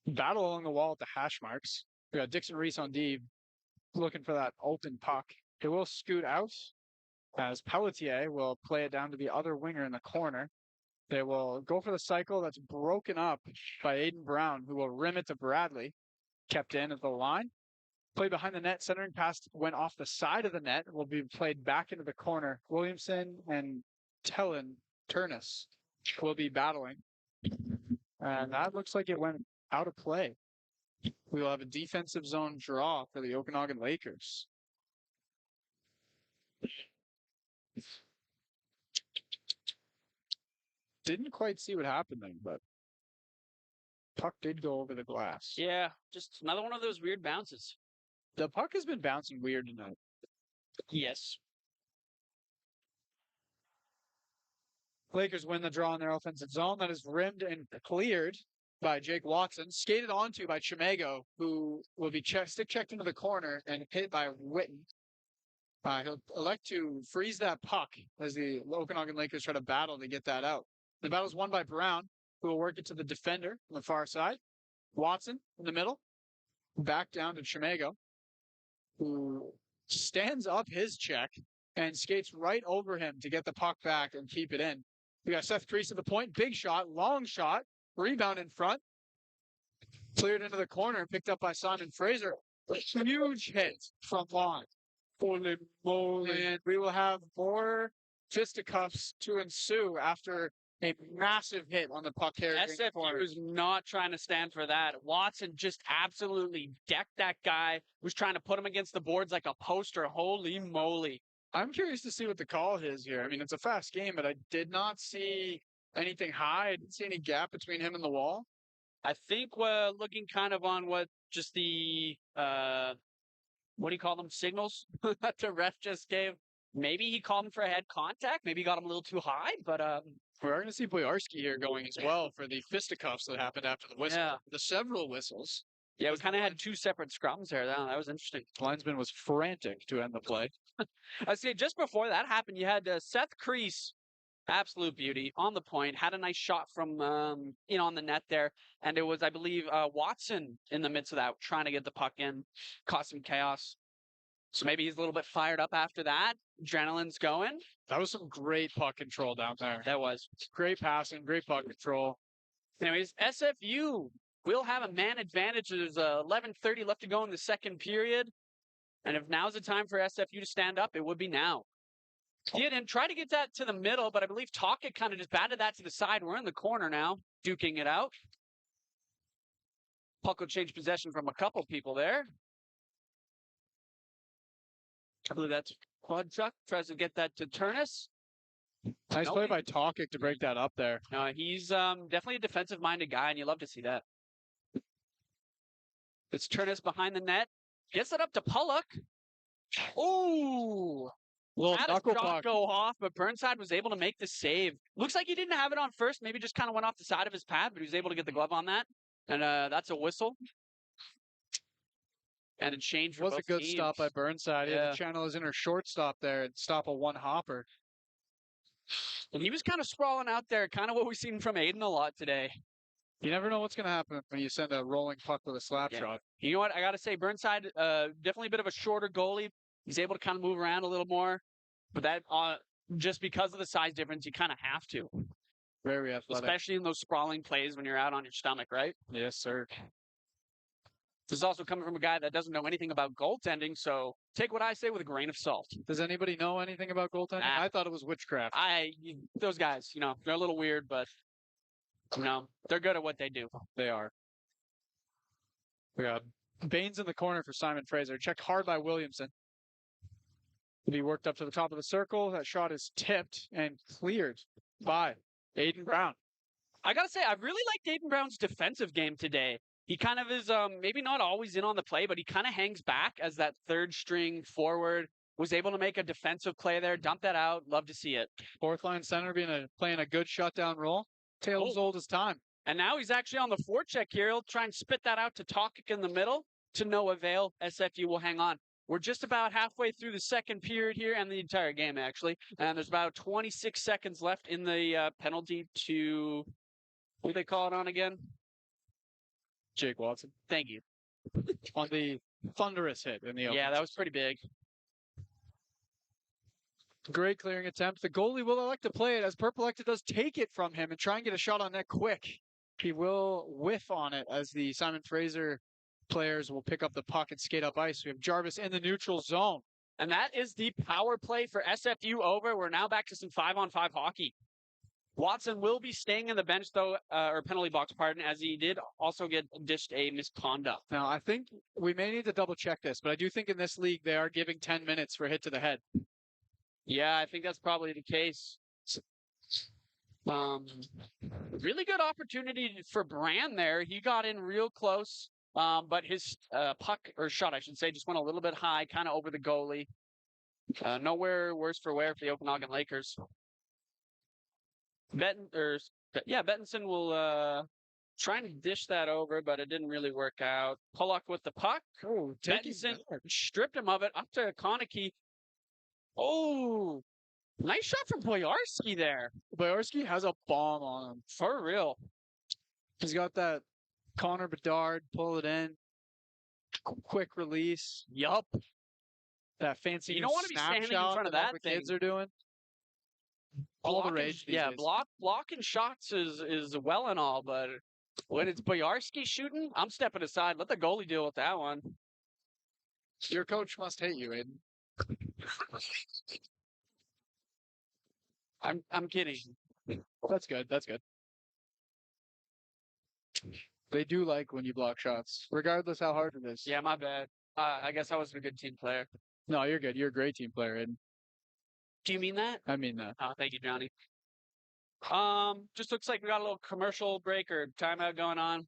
Battle along the wall at the hash marks. We got Dixon Reese on D looking for that open puck. It will scoot out as Pelletier will play it down to the other winger in the corner. They will go for the cycle that's broken up by Aiden Brown, who will rim it to Bradley. Kept in at the line. Played behind the net. Centering pass went off the side of the net. Will be played back into the corner. Williamson and Turnus will be battling. And that looks like it went out of play. We will have a defensive zone draw for the Okanagan Lakers. Didn't quite see what happened then, but Puck did go over the glass. Yeah, just another one of those weird bounces. The puck has been bouncing weird tonight. Yes. Lakers win the draw in their offensive zone. That is rimmed and cleared by Jake Watson. Skated onto by Chimego, who will be stick checked into the corner and hit by Witten. He'll elect to freeze that puck as the Okanagan Lakers try to battle to get that out. The battle's won by Brown, who will work it to the defender on the far side. Watson in the middle. Back down to Chimego, who stands up his check and skates right over him to get the puck back and keep it in. We got Seth Crease at the point. Big shot, long shot, rebound in front. Cleared into the corner, picked up by Simon Fraser. A huge hit from Long. Holy moly. And we will have more fisticuffs to ensue after a massive hit on the puck carrier. SFU is not trying to stand for that. Watson just absolutely decked that guy, was trying to put him against the boards like a poster. Holy moly. I'm curious to see what the call is here. I mean, it's a fast game, but I did not see anything high. I didn't see any gap between him and the wall. I think we're looking kind of on what just the, what do you call them, signals that the ref just gave. Maybe he called him for a head contact. Maybe he got him a little too high, but we're going to see Boyarski here going as well for the fisticuffs that happened after the whistle. Yeah. The several whistles. Yeah, we kind of had two separate scrums there. That was interesting. Linesman was frantic to end the play. I say just before that happened, you had Seth Crease, absolute beauty, on the point, had a nice shot from, on the net there. And it was, I believe, Watson in the midst of that, trying to get the puck in, caused some chaos. So maybe he's a little bit fired up after that. Adrenaline's going. That was some great puck control down there. That was. Great passing, great puck control. Anyways, SFU will have a man advantage. There's 11:30 left to go in the second period. And if now's the time for SFU to stand up, it would be now. He didn't try to get that to the middle, but I believe Tocchet kind of just batted that to the side. We're in the corner now, duking it out. Puck will change possession from a couple people there. I believe that's Quadchuck. Tries to get that to Turnus. Nice play by Tocchet to break that up there. No, he's definitely a defensive-minded guy, and you love to see that. It's Turnus behind the net. Gets it up to Pollock. Ooh! Little Had knuckle a shot puck. go off, but Burnside was able to make the save. Looks like he didn't have it on first. Maybe just kind of went off the side of his pad, but he was able to get the glove on that. And that's a whistle. And a change for Was a both good teams. stop by Burnside. He had to channel his inner shortstop there and stop a one-hopper. And he was kind of sprawling out there, kind of what we've seen from Aiden a lot today. You never know what's going to happen when you send a rolling puck with a slap shot. You know what? I got to say, Burnside, definitely a bit of a shorter goalie. He's able to kind of move around a little more. But that, just because of the size difference, you kind of have to. Very athletic. Especially in those sprawling plays when you're out on your stomach, right? Yes, sir. This is also coming from a guy that doesn't know anything about goaltending, so take what I say with a grain of salt. Does anybody know anything about goaltending? I thought it was witchcraft. Those guys, they're a little weird, but, they're good at what they do. They are. We got Baines in the corner for Simon Fraser. Checked hard by Williamson. To be worked up to the top of the circle. That shot is tipped and cleared by Aiden Brown. I got to say, I really liked Aiden Brown's defensive game today. He kind of is maybe not always in on the play, but he kind of hangs back as that third string forward. Was able to make a defensive play there, dump that out. Love to see it. Fourth line center playing a good shutdown role. Tale as old as time. And now he's actually on the forecheck here. He'll try and spit that out to Tocchet in the middle. To no avail. SFU will hang on. We're just about halfway through the second period here and the entire game, actually. And there's about 26 seconds left in the penalty to, what do they call it on again? Jake Watson. Thank you. On the thunderous hit in the open. Yeah, that was pretty big. Great clearing attempt. The goalie will elect to play it as Perpelecta does take it from him and try and get a shot on net quick. He will whiff on it as the Simon Fraser players will pick up the puck and skate up ice. We have Jarvis in the neutral zone. And that is the power play for SFU over. We're now back to some 5-on-5 hockey. Watson will be staying in the bench, though, or penalty box, pardon, as he did also get dished a misconduct. Now, I think we may need to double check this, but I do think in this league they are giving 10 minutes for a hit to the head. Yeah, I think that's probably the case. Um, really good opportunity for Brand there. He got in real close, but his puck or shot, I should say, just went a little bit high, kind of over the goalie. Nowhere worse for wear for the Okanagan Lakers. Bettinson will try and dish that over, but it didn't really work out. Pollock with the puck. Oh, Bettinson stripped him of it up to Konecki. Oh, nice shot from Boyarski there. Boyarski has a bomb on him. For real. He's got that Connor Bedard, pull it in, quick release. Yup. That fancy You don't want to be standing in front of that thing. Kids are doing. All the rage these days. Blocking shots is well and all, but when it's Boyarski shooting, I'm stepping aside. Let the goalie deal with that one. Your coach must hate you, Aiden. I'm kidding. That's good. That's good. They do like when you block shots, regardless how hard it is. Yeah, my bad. I guess I wasn't a good team player. No, you're good. You're a great team player, Aiden. Do you mean that? I mean that. Oh, thank you, Johnny. Just looks like we got a little commercial break or timeout going on.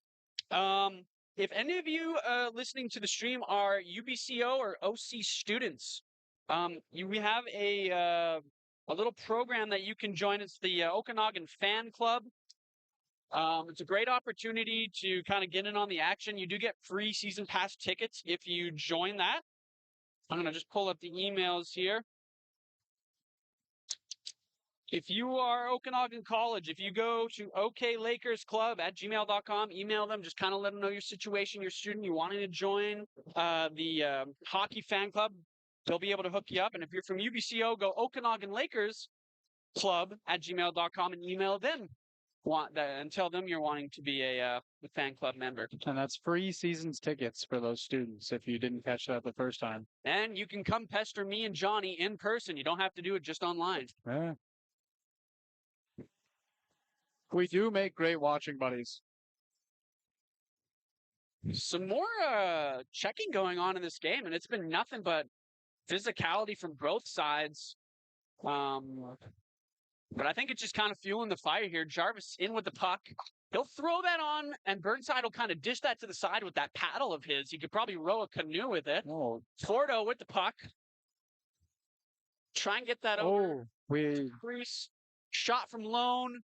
If any of you listening to the stream are UBCO or OC students, we have a little program that you can join. It's the Okanagan Fan Club. It's a great opportunity to kind of get in on the action. You do get free season pass tickets if you join that. I'm going to just pull up the emails here. If you are Okanagan College, if you go to oklakersclub@gmail.com, email them, just kind of let them know your situation, your student, you wanting to join the hockey fan club, they'll be able to hook you up. And if you're from UBCO, go Okanagan Lakers Club@gmail.com and email them and tell them you're wanting to be a fan club member. And that's free seasons tickets for those students if you didn't catch that the first time. And you can come pester me and Johnny in person. You don't have to do it just online. Yeah. We do make great watching buddies. Some more checking going on in this game, and it's been nothing but physicality from both sides. But I think it's just kind of fueling the fire here. Jarvis in with the puck. He'll throw that on, and Burnside will kind of dish that to the side with that paddle of his. He could probably row a canoe with it. Oh. Fordo with the puck. Try and get that over. Crease. Shot from Lone.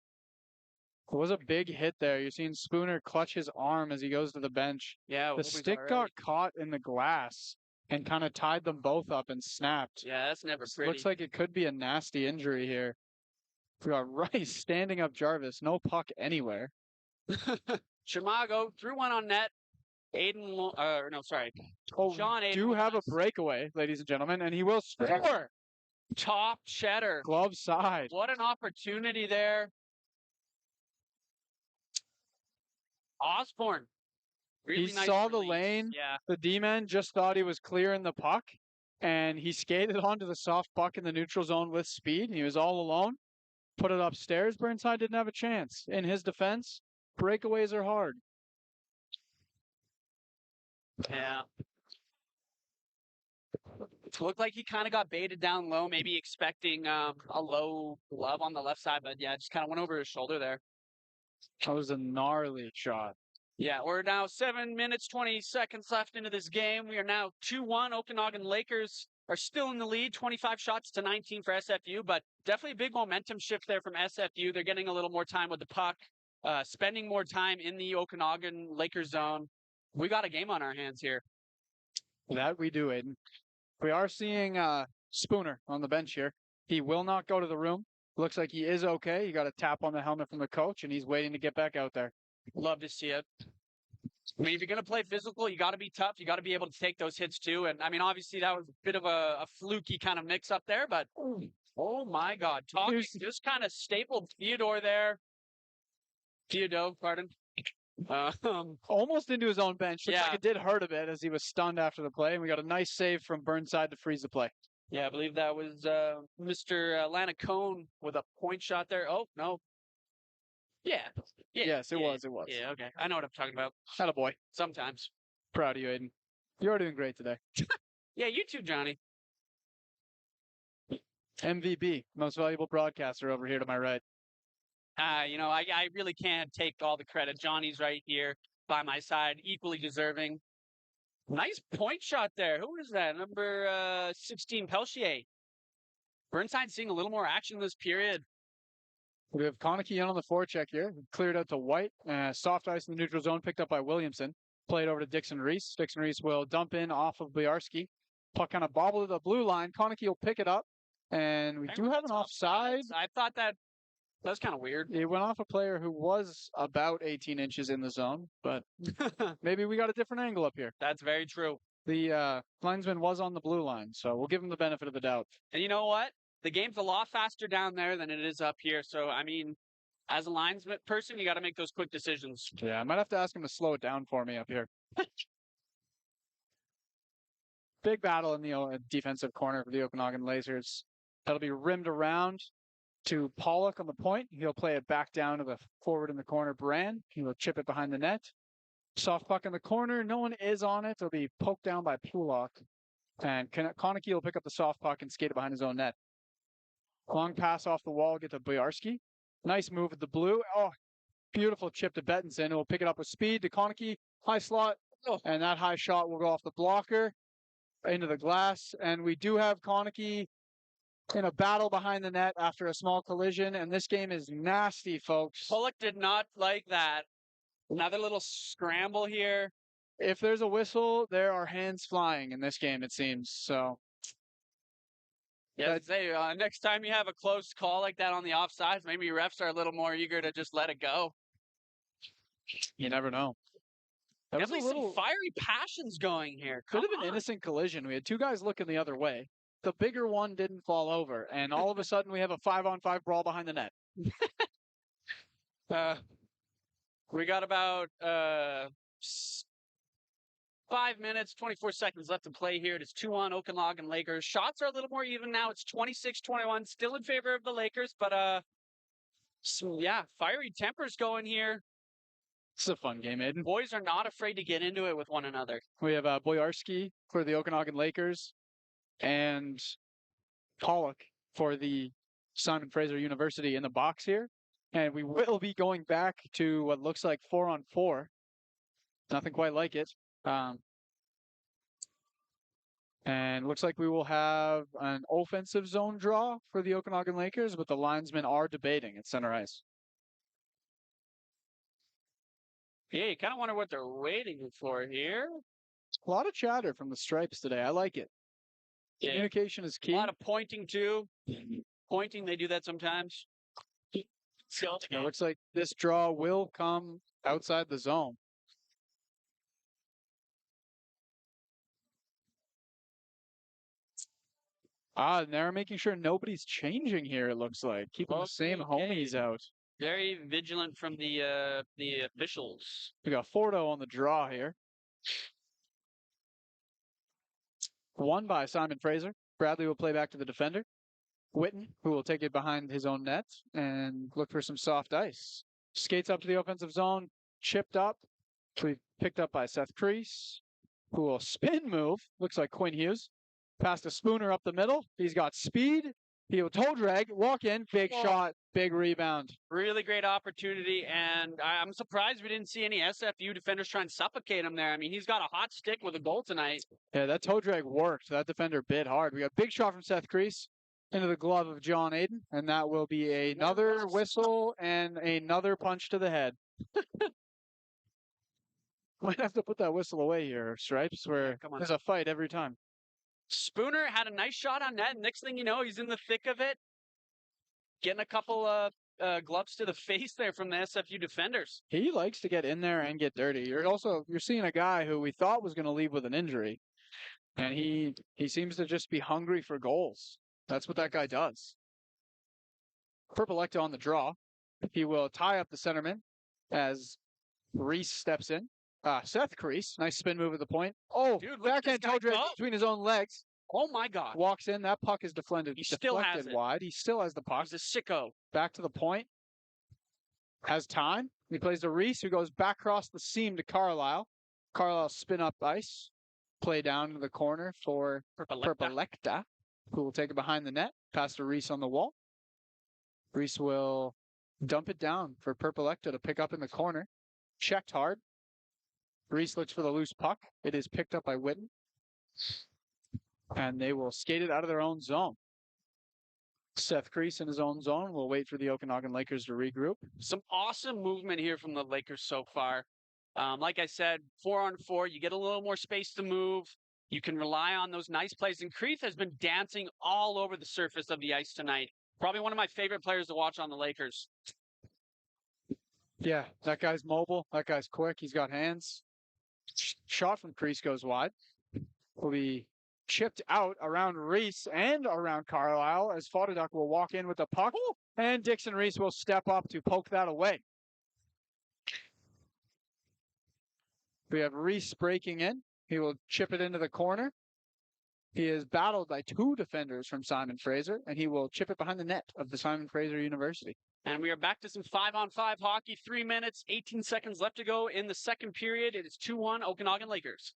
It was a big hit there. You're seeing Spooner clutch his arm as he goes to the bench. Yeah, the stick got caught in the glass and kind of tied them both up and snapped. Yeah, that's never pretty. Looks like it could be a nasty injury here. We got Rice standing up Jarvis. No puck anywhere. Chimago threw one on net. Sean Aiden do have a breakaway, ladies and gentlemen, and he will score. Top cheddar. Glove side. What an opportunity there. Osborne. Really he nice saw release. The lane. Yeah. The D-man just thought he was clearing the puck, and he skated onto the soft puck in the neutral zone with speed, and he was all alone. Put it upstairs. Burnside didn't have a chance. In his defense, breakaways are hard. Yeah. It looked like he kind of got baited down low, maybe expecting a low glove on the left side, but yeah, just kind of went over his shoulder there. That was a gnarly shot. Yeah, we're now 7 minutes, 20 seconds left into this game. We are now 2-1. Okanagan Lakers are still in the lead, 25 shots to 19 for SFU, but definitely a big momentum shift there from SFU. They're getting a little more time with the puck, spending more time in the Okanagan Lakers zone. We got a game on our hands here. That we do, Aiden. We are seeing Spooner on the bench here. He will not go to the room. Looks like he is okay. He got a tap on the helmet from the coach, and he's waiting to get back out there. Love to see it. I mean, if you're going to play physical, you got to be tough. You got to be able to take those hits too. And I mean, obviously that was a bit of a fluky kind of mix up there, but oh my God. Just kind of stapled Theodore, pardon. Almost into his own bench. Looks like it did hurt a bit as he was stunned after the play. And we got a nice save from Burnside to freeze the play. Yeah, I believe that was Mr. Lanacone with a point shot there. Oh, no. Yeah. Yes, it was. Yeah, okay. I know what I'm talking about. Attaboy. Sometimes. Proud of you, Aiden. You're doing great today. Yeah, you too, Johnny. MVP, most valuable broadcaster over here to my right. I really can't take all the credit. Johnny's right here by my side, equally deserving. Nice point shot there. Who is that? Number 16, Pelchier. Burnside seeing a little more action this period. We have Konecki on the forecheck here. Cleared out to White. Soft ice in the neutral zone, picked up by Williamson. Played over to Dixon Reese. Dixon Reese will dump in off of Boyarski. Puck kind of bobbled to the blue line. Konecki will pick it up. And we do have an offside. I thought that was kind of weird. It went off a player who was about 18 inches in the zone, but maybe we got a different angle up here. That's very true. The linesman was on the blue line, so we'll give him the benefit of the doubt. And you know what? The game's a lot faster down there than it is up here. So, I mean, as a linesman person, you got to make those quick decisions. Yeah, I might have to ask him to slow it down for me up here. Big battle in the defensive corner for the Okanagan Lasers. That'll be rimmed around to Pollock on the point. He'll play it back down to the forward in the corner, Brand. He will chip it behind the net. Soft puck in the corner. No one is on it. It'll be poked down by Pulak. And Konecki will pick up the soft puck and skate it behind his own net. Long pass off the wall, get to Boyarski. Nice move with the blue. Oh, beautiful chip to Bettinson. He'll pick it up with speed to Konecki. High slot. And that high shot will go off the blocker into the glass. And we do have Konecki in a battle behind the net after a small collision. And this game is nasty, folks. Pollock did not like that. Another little scramble here. If there's a whistle, there are hands flying in this game, it seems. So, yeah, say next time you have a close call like that on the offsides, maybe refs are a little more eager to just let it go. You never know. Definitely some fiery passions going here. Could have been an innocent collision. We had two guys looking the other way. The bigger one didn't fall over, and all of a sudden we have a 5-on-5 brawl behind the net. We got about 5 minutes, 24 seconds left to play here. It is 2-1 Okanagan Lakers. Shots are a little more even now. It's 26-21, still in favor of the Lakers, but yeah, fiery tempers going here. This is a fun game, Aiden. Boys are not afraid to get into it with one another. We have Boyarski for the Okanagan Lakers and Pollock for the Simon Fraser University in the box here. And we will be going back to what looks like 4-on-4. Nothing quite like it. And looks like we will have an offensive zone draw for the Okanagan Lakers, but the linesmen are debating at center ice. Yeah, you kind of wonder what they're waiting for here. A lot of chatter from the Stripes today. I like it. Yeah. Communication is key. A lot of pointing, too. Pointing, they do that sometimes. It looks like this draw will come outside the zone. And they're making sure nobody's changing here, it looks like. Keeping the same homies out. Very vigilant from the officials. We got Fordo on the draw here. Won by Simon Fraser. Bradley will play back to the defender. Witten, who will take it behind his own net and look for some soft ice. Skates up to the offensive zone, chipped up. Picked up by Seth Crease, who will spin move. Looks like Quinn Hughes. Past a Spooner up the middle. He's got speed. He'll toe drag, walk in, big shot, big rebound. Really great opportunity, and I'm surprised we didn't see any SFU defenders try and suffocate him there. I mean, he's got a hot stick with a goal tonight. Yeah, that toe drag worked. That defender bit hard. We got a big shot from Seth Crease into the glove of John Aiden, and that will be another whistle and another punch to the head. Might have to put that whistle away here, Stripes, where there's a fight every time. Spooner had a nice shot on net. Next thing you know, he's in the thick of it. Getting a couple gloves to the face there from the SFU defenders. He likes to get in there and get dirty. You're seeing a guy who we thought was going to leave with an injury. And he seems to just be hungry for goals. That's what that guy does. Purple on the draw. He will tie up the centerman as Reese steps in. Seth Crease, nice spin move at the point. Oh, backhand toe drag between his own legs. Oh my God. Walks in, that puck is deflected. He still has it. Wide. He still has the puck. He's a sicko. Back to the point. Has time. He plays to Reese, who goes back across the seam to Carlisle. Carlisle spin up ice. Play down to the corner for Purple, who will take it behind the net. Pass to Reese on the wall. Reese will Dump it down for Purpleecta to pick up in the corner. Checked hard. Reese looks for the loose puck. It is picked up by Witten. And they will skate it out of their own zone. Seth Crease in his own zone will wait for the Okanagan Lakers to regroup. Some awesome movement here from the Lakers so far. Like I said, 4-on-4, you get a little more space to move. You can rely on those nice plays. And Creeth has been dancing all over the surface of the ice tonight. Probably one of my favorite players to watch on the Lakers. Yeah, that guy's mobile. That guy's quick. He's got hands. Shot from Crease goes wide. Will be chipped out around Reese and around Carlisle as Fotoduk will walk in with the puck. And Dixon Reese will step up to poke that away. We have Reese breaking in. He will chip it into the corner. He is battled by two defenders from Simon Fraser, and he will chip it behind the net of the Simon Fraser University. And we are back to some 5-on-5 hockey. 3 minutes, 18 seconds left to go in the second period. It is 2-1 Okanagan Lakers.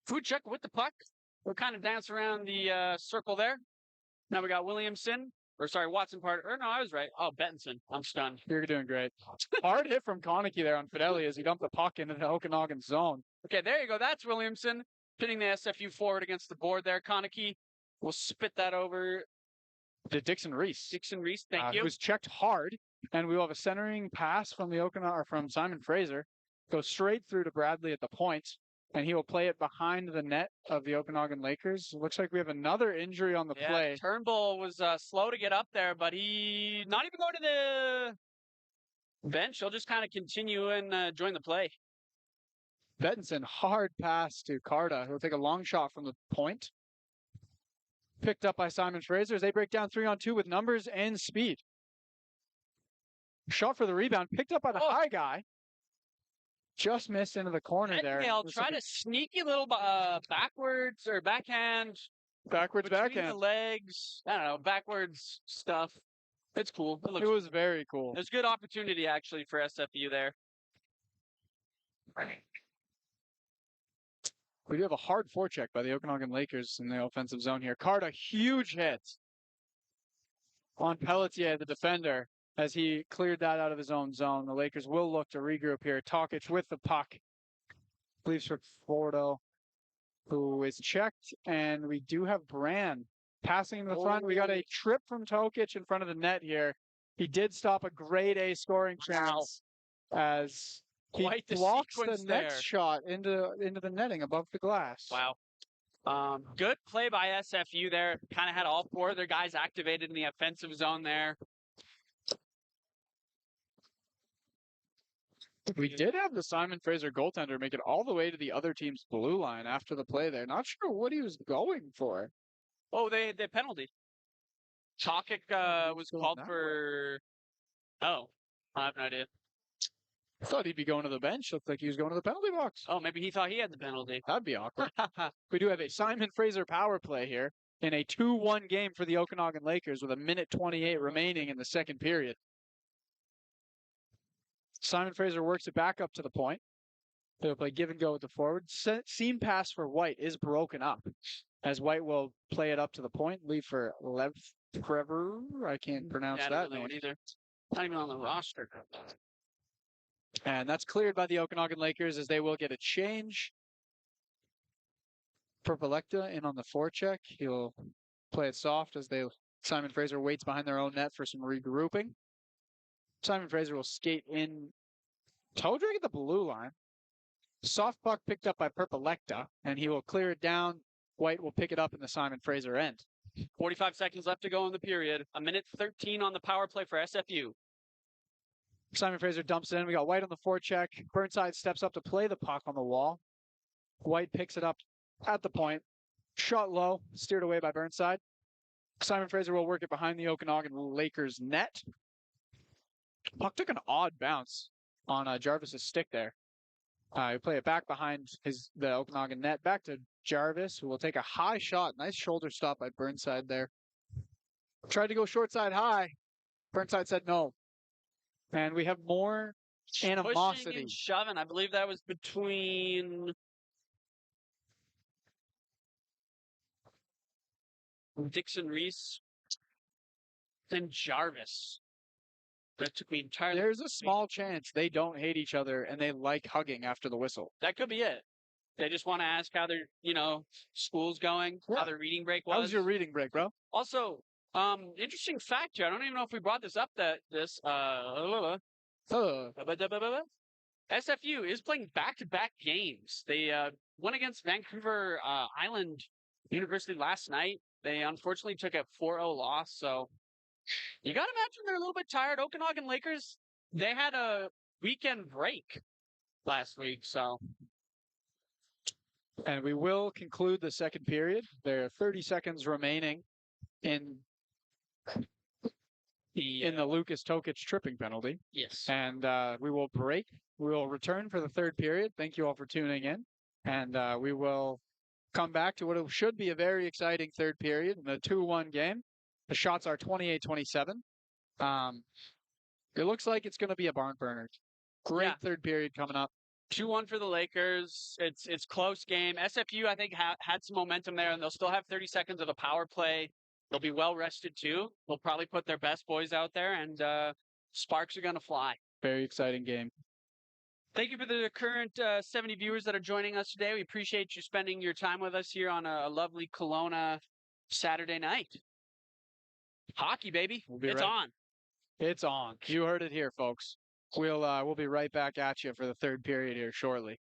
Food check with the puck. We'll kind of dance around the circle there. Now we got Watson part. Or no, I was right. Oh, Bettinson. I'm stunned. You're doing great. Hard hit from Konecki there on Fideli as he dumped the puck into the Okanagan zone. Okay, there you go. That's Williamson pinning the SFU forward against the board there. Konecki will spit that over to Dixon Reese. Dixon Reese, thank you. Who's checked hard, and we will have a centering pass from from Simon Fraser. Go straight through to Bradley at the point, and he will play it behind the net of the Okanagan Lakers. Looks like we have another injury on the play. Turnbull was slow to get up there, but he not even going to the bench. He'll just kind of continue and join the play. Bettinson, hard pass to Carta. He'll take a long shot from the point. Picked up by Simon Fraser as they break down 3-on-2 with numbers and speed. Shot for the rebound, picked up by the high guy. Just missed into the corner there. They'll try to sneaky little backwards or backhand. Backwards backhand. The legs. I don't know, backwards stuff. It's cool. It was very cool. There's good opportunity actually for SFU there. We do have a hard forecheck by the Okanagan Lakers in the offensive zone here. Carta, huge hit on Pelletier, the defender, as he cleared that out of his own zone. The Lakers will look to regroup here. Tokic with the puck. Leaves for Fordo, who is checked. And we do have Brand passing in the front. We got a trip from Tokic in front of the net here. He did stop a grade A scoring chance as he blocks the next shot into the netting above the glass. Wow. Good play by SFU there. Kind of had all four of their guys activated in the offensive zone there. We did have the Simon Fraser goaltender make it all the way to the other team's blue line after the play there. Not sure what he was going for. Oh, they penalty. Tokic was called for... Oh, I have no idea. I thought he'd be going to the bench. Looked like he was going to the penalty box. Oh, maybe he thought he had the penalty. That'd be awkward. We do have a Simon Fraser power play here in a 2-1 game for the Okanagan Lakers with 1:28 remaining in the second period. Simon Fraser works it back up to the point. They'll play give and go with the forward. Seam pass for White is broken up as White will play it up to the point. Leave for Lev Trevor. I can't pronounce that. I don't know it either. Not even on the roster. And that's cleared by the Okanagan Lakers as they will get a change. Purpleecta in on the forecheck. He'll play it soft as Simon Fraser waits behind their own net for some regrouping. Simon Fraser will skate in. Todrick at the blue line. Soft puck picked up by Purpleecta, and he will clear it down. White will pick it up in the Simon Fraser end. 45 seconds left to go in the period. 1:13 on the power play for SFU. Simon Fraser dumps it in. We got White on the forecheck. Burnside steps up to play the puck on the wall. White picks it up at the point. Shot low, steered away by Burnside. Simon Fraser will work it behind the Okanagan Lakers net. Puck took an odd bounce on Jarvis's stick there. We play it back behind the Okanagan net. Back to Jarvis, who will take a high shot. Nice shoulder stop by Burnside there. Tried to go short side high. Burnside said no. And we have more animosity. Pushing and shoving. I believe that was between Dixon Reese, then Jarvis. That took me entirely. There's a small chance they don't hate each other and they like hugging after the whistle. That could be it. They just want to ask how their, school's going, how their reading break was. How was your reading break, bro? Also, interesting fact here. I don't even know if we brought this up. SFU is playing back-to-back games. They went against Vancouver Island University last night. They unfortunately took a 4-0 loss. So you got to imagine they're a little bit tired. Okanagan Lakers, they had a weekend break last week. So And we will conclude the second period. There are 30 seconds remaining in the Lucas Tokic tripping penalty. Yes. And we will break. We will return for the third period. Thank you all for tuning in. And we will come back to what should be a very exciting third period in the 2-1 game. The shots are 28-27. It looks like it's going to be a barn burner. Great third period coming up. 2-1 for the Lakers. It's close game. SFU, I think, had some momentum there, and they'll still have 30 seconds of a power play. They'll be well rested too. They'll probably put their best boys out there, and sparks are going to fly. Very exciting game. Thank you for the current 70 viewers that are joining us today. We appreciate you spending your time with us here on a lovely Kelowna Saturday night. Hockey, baby. It's on. It's on. You heard it here, folks. We'll be right back at you for the third period here shortly.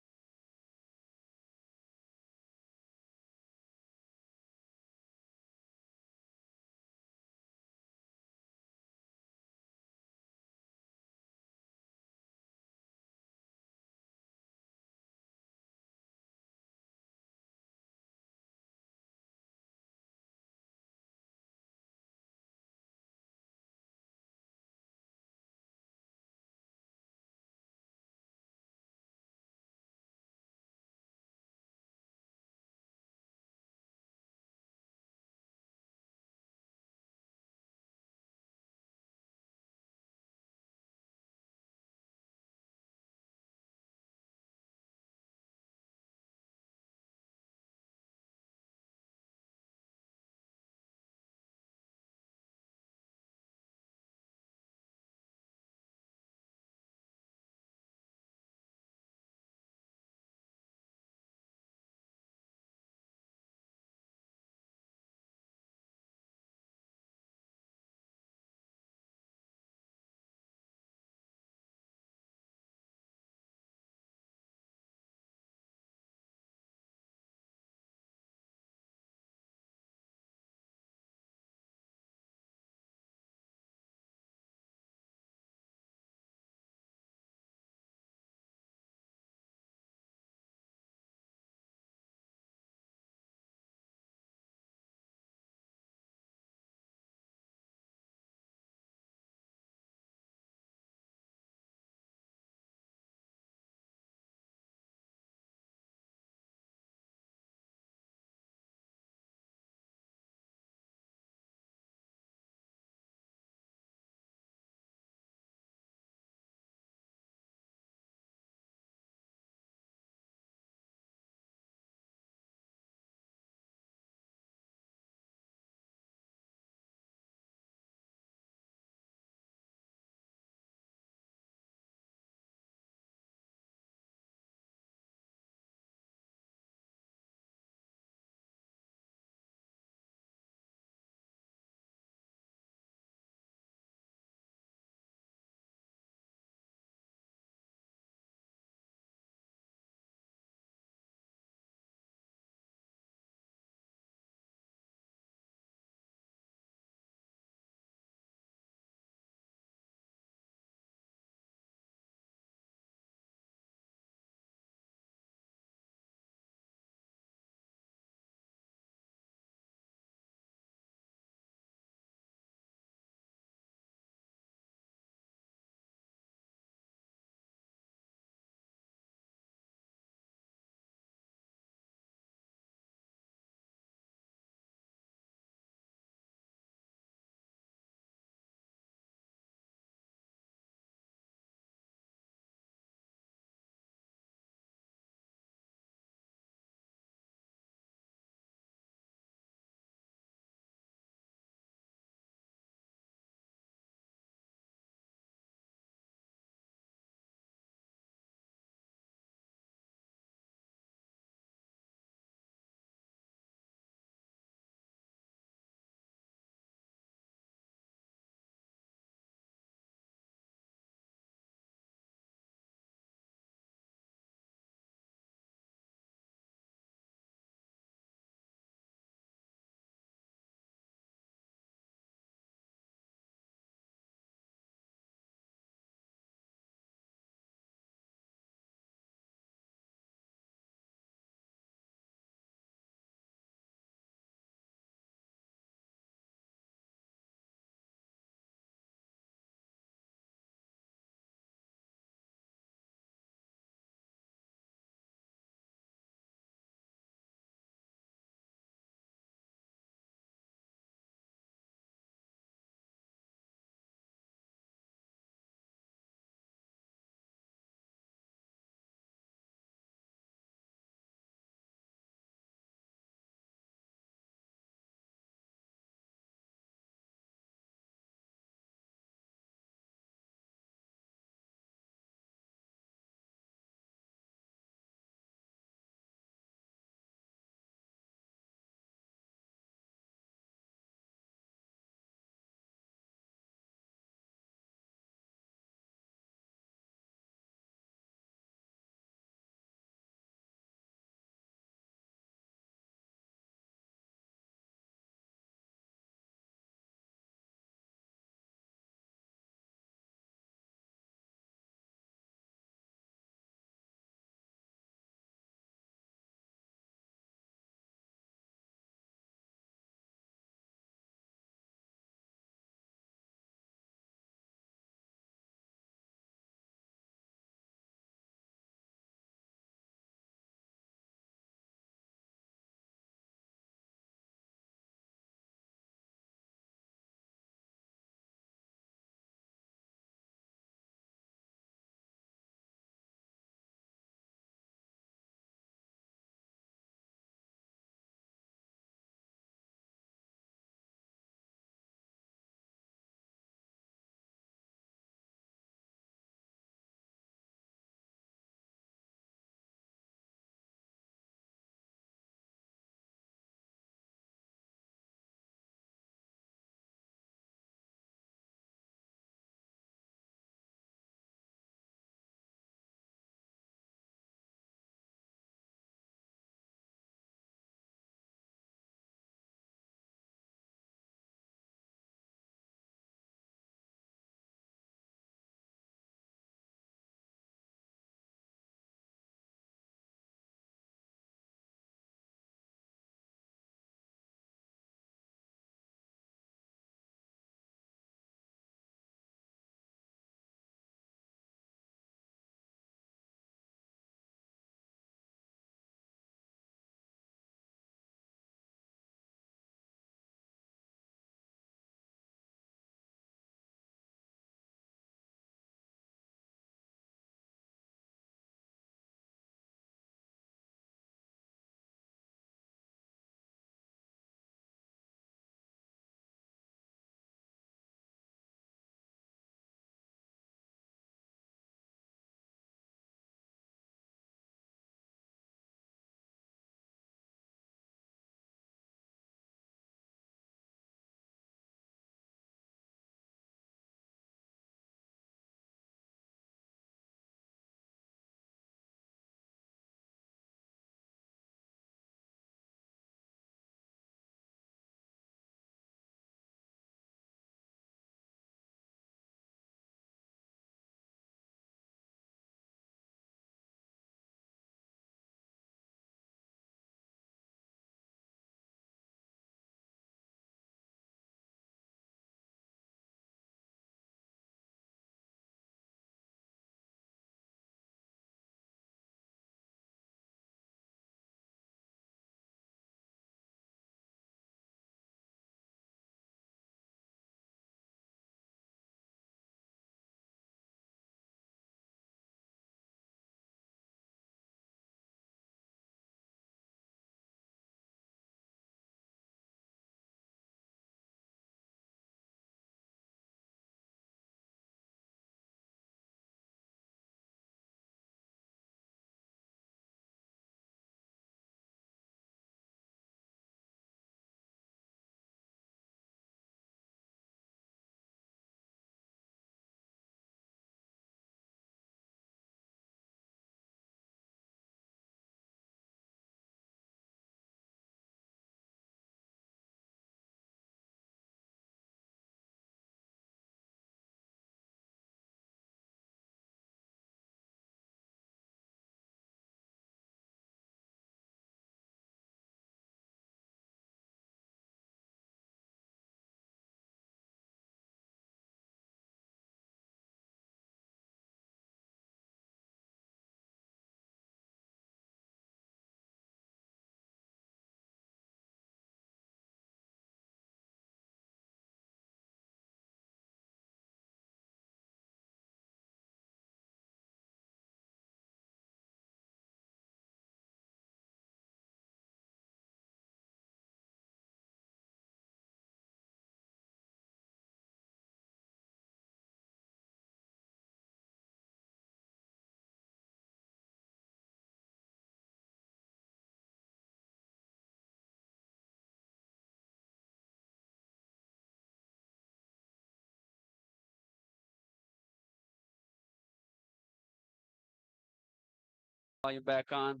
volume back on.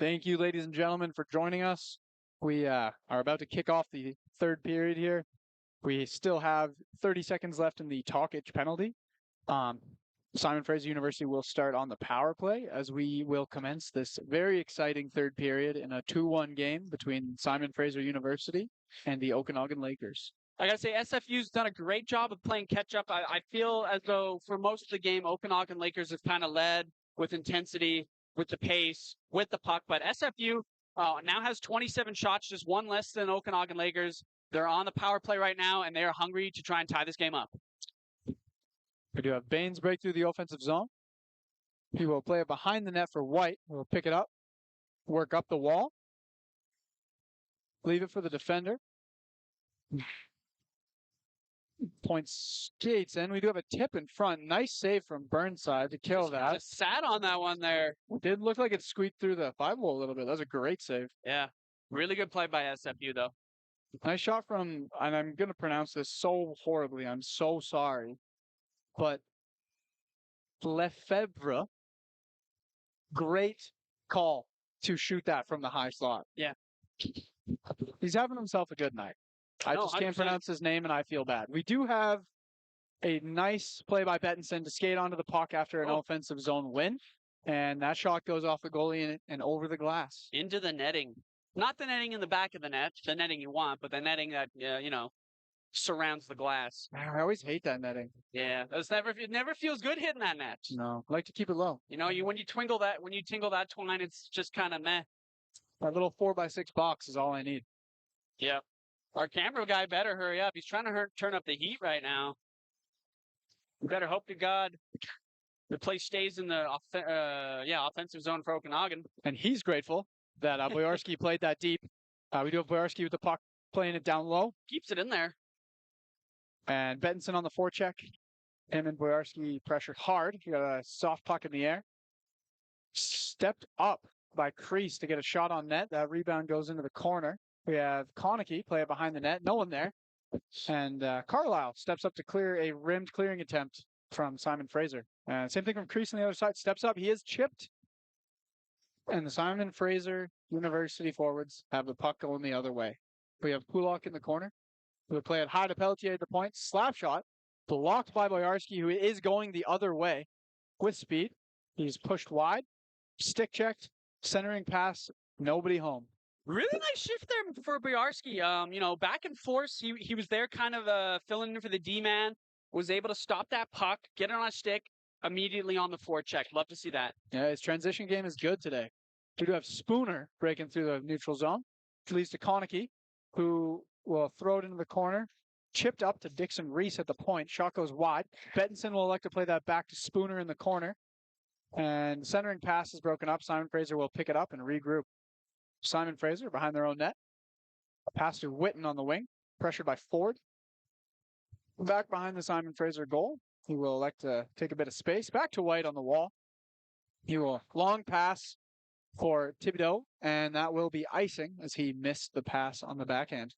Thank you, ladies and gentlemen, for joining us. We are about to kick off the third period here. We still have 30 seconds left in the talkage penalty. Simon Fraser University will start on the power play as we will commence this very exciting third period in a 2-1 game between Simon Fraser University and the Okanagan Lakers. I gotta say, SFU's done a great job of playing catch up. I feel as though for most of the game, Okanagan Lakers have kind of led with intensity, with the pace, with the puck. But SFU now has 27 shots, just one less than Okanagan Lakers. They're on the power play right now, and they are hungry to try and tie this game up. We do have Baines break through the offensive zone. He will play it behind the net for White. We'll pick it up, work up the wall, leave it for the defender. Point skates in. We do have a tip in front. Nice save from Burnside to kill that. Just sat on that one there. It did look like it squeaked through the 5-hole a little bit. That was a great save. Yeah, really good play by SFU, though. Nice shot from, and I'm going to pronounce this so horribly. I'm so sorry. But Lefebvre, great call to shoot that from the high slot. Yeah. He's having himself a good night. I just can't 100%. pronounce his name, and I feel bad. We do have a nice play by Bettinson to skate onto the puck after an offensive zone win, and that shot goes off the goalie and over the glass. Into the netting. Not the netting in the back of the net, the netting you want, but the netting that, surrounds the glass. I always hate that netting. Yeah, it never feels good hitting that net. No, I like to keep it low. When you tingle that twine, it's just kind of meh. That little 4x6 box is all I need. Yeah. Our camera guy better hurry up. He's trying to turn up the heat right now. We better hope to God the play stays in the offensive zone for Okanagan. And he's grateful that Boyarski played that deep. We do have Boyarski with the puck playing it down low. Keeps it in there. And Bettinson on the forecheck. Him and Boyarski pressured hard. He got a soft puck in the air. Stepped up by Crease to get a shot on net. That rebound goes into the corner. We have Konecki play it behind the net. No one there. And Carlisle steps up to clear a rimmed clearing attempt from Simon Fraser. Same thing from Crease on the other side. Steps up. He is chipped. And the Simon Fraser University forwards have the puck going the other way. We have Pulak in the corner. We'll play it high to Pelletier at the point. Slap shot. Blocked by Boyarski, who is going the other way with speed. He's pushed wide. Stick checked. Centering pass. Nobody home. Really nice shift there for Boyarski. Back and forth. He was there kind of filling in for the D-man. Was able to stop that puck, get it on a stick, immediately on the forecheck. Love to see that. Yeah, his transition game is good today. We do have Spooner breaking through the neutral zone. Which leads to Konecki, who will throw it into the corner. Chipped up to Dixon Reese at the point. Shot goes wide. Bettinson will elect to play that back to Spooner in the corner. And centering pass is broken up. Simon Fraser will pick it up and regroup. Simon Fraser behind their own net. Pass to Witten on the wing. Pressured by Ford. Back behind the Simon Fraser goal. He will elect to take a bit of space. Back to White on the wall. He will long pass for Thibodeau, and that will be icing as he missed the pass on the backhand.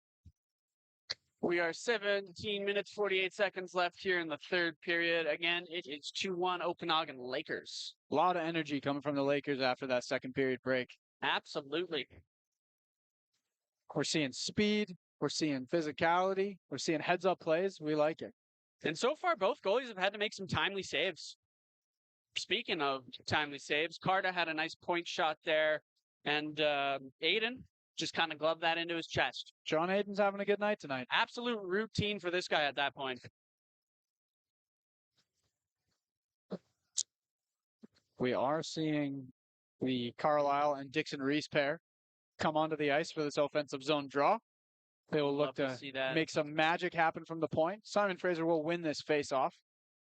We are 17 minutes, 48 seconds left here in the third period. Again, it is 2-1 Okanagan Lakers. A lot of energy coming from the Lakers after that second period break. Absolutely. We're seeing speed. We're seeing physicality. We're seeing heads-up plays. We like it. And so far, both goalies have had to make some timely saves. Speaking of timely saves, Carter had a nice point shot there, and Aiden just kind of gloved that into his chest. John Aiden's having a good night tonight. Absolute routine for this guy at that point. We are seeing the Carlisle and Dixon Reese pair come onto the ice for this offensive zone draw. They will look to make some magic happen from the point. Simon Fraser will win this face-off.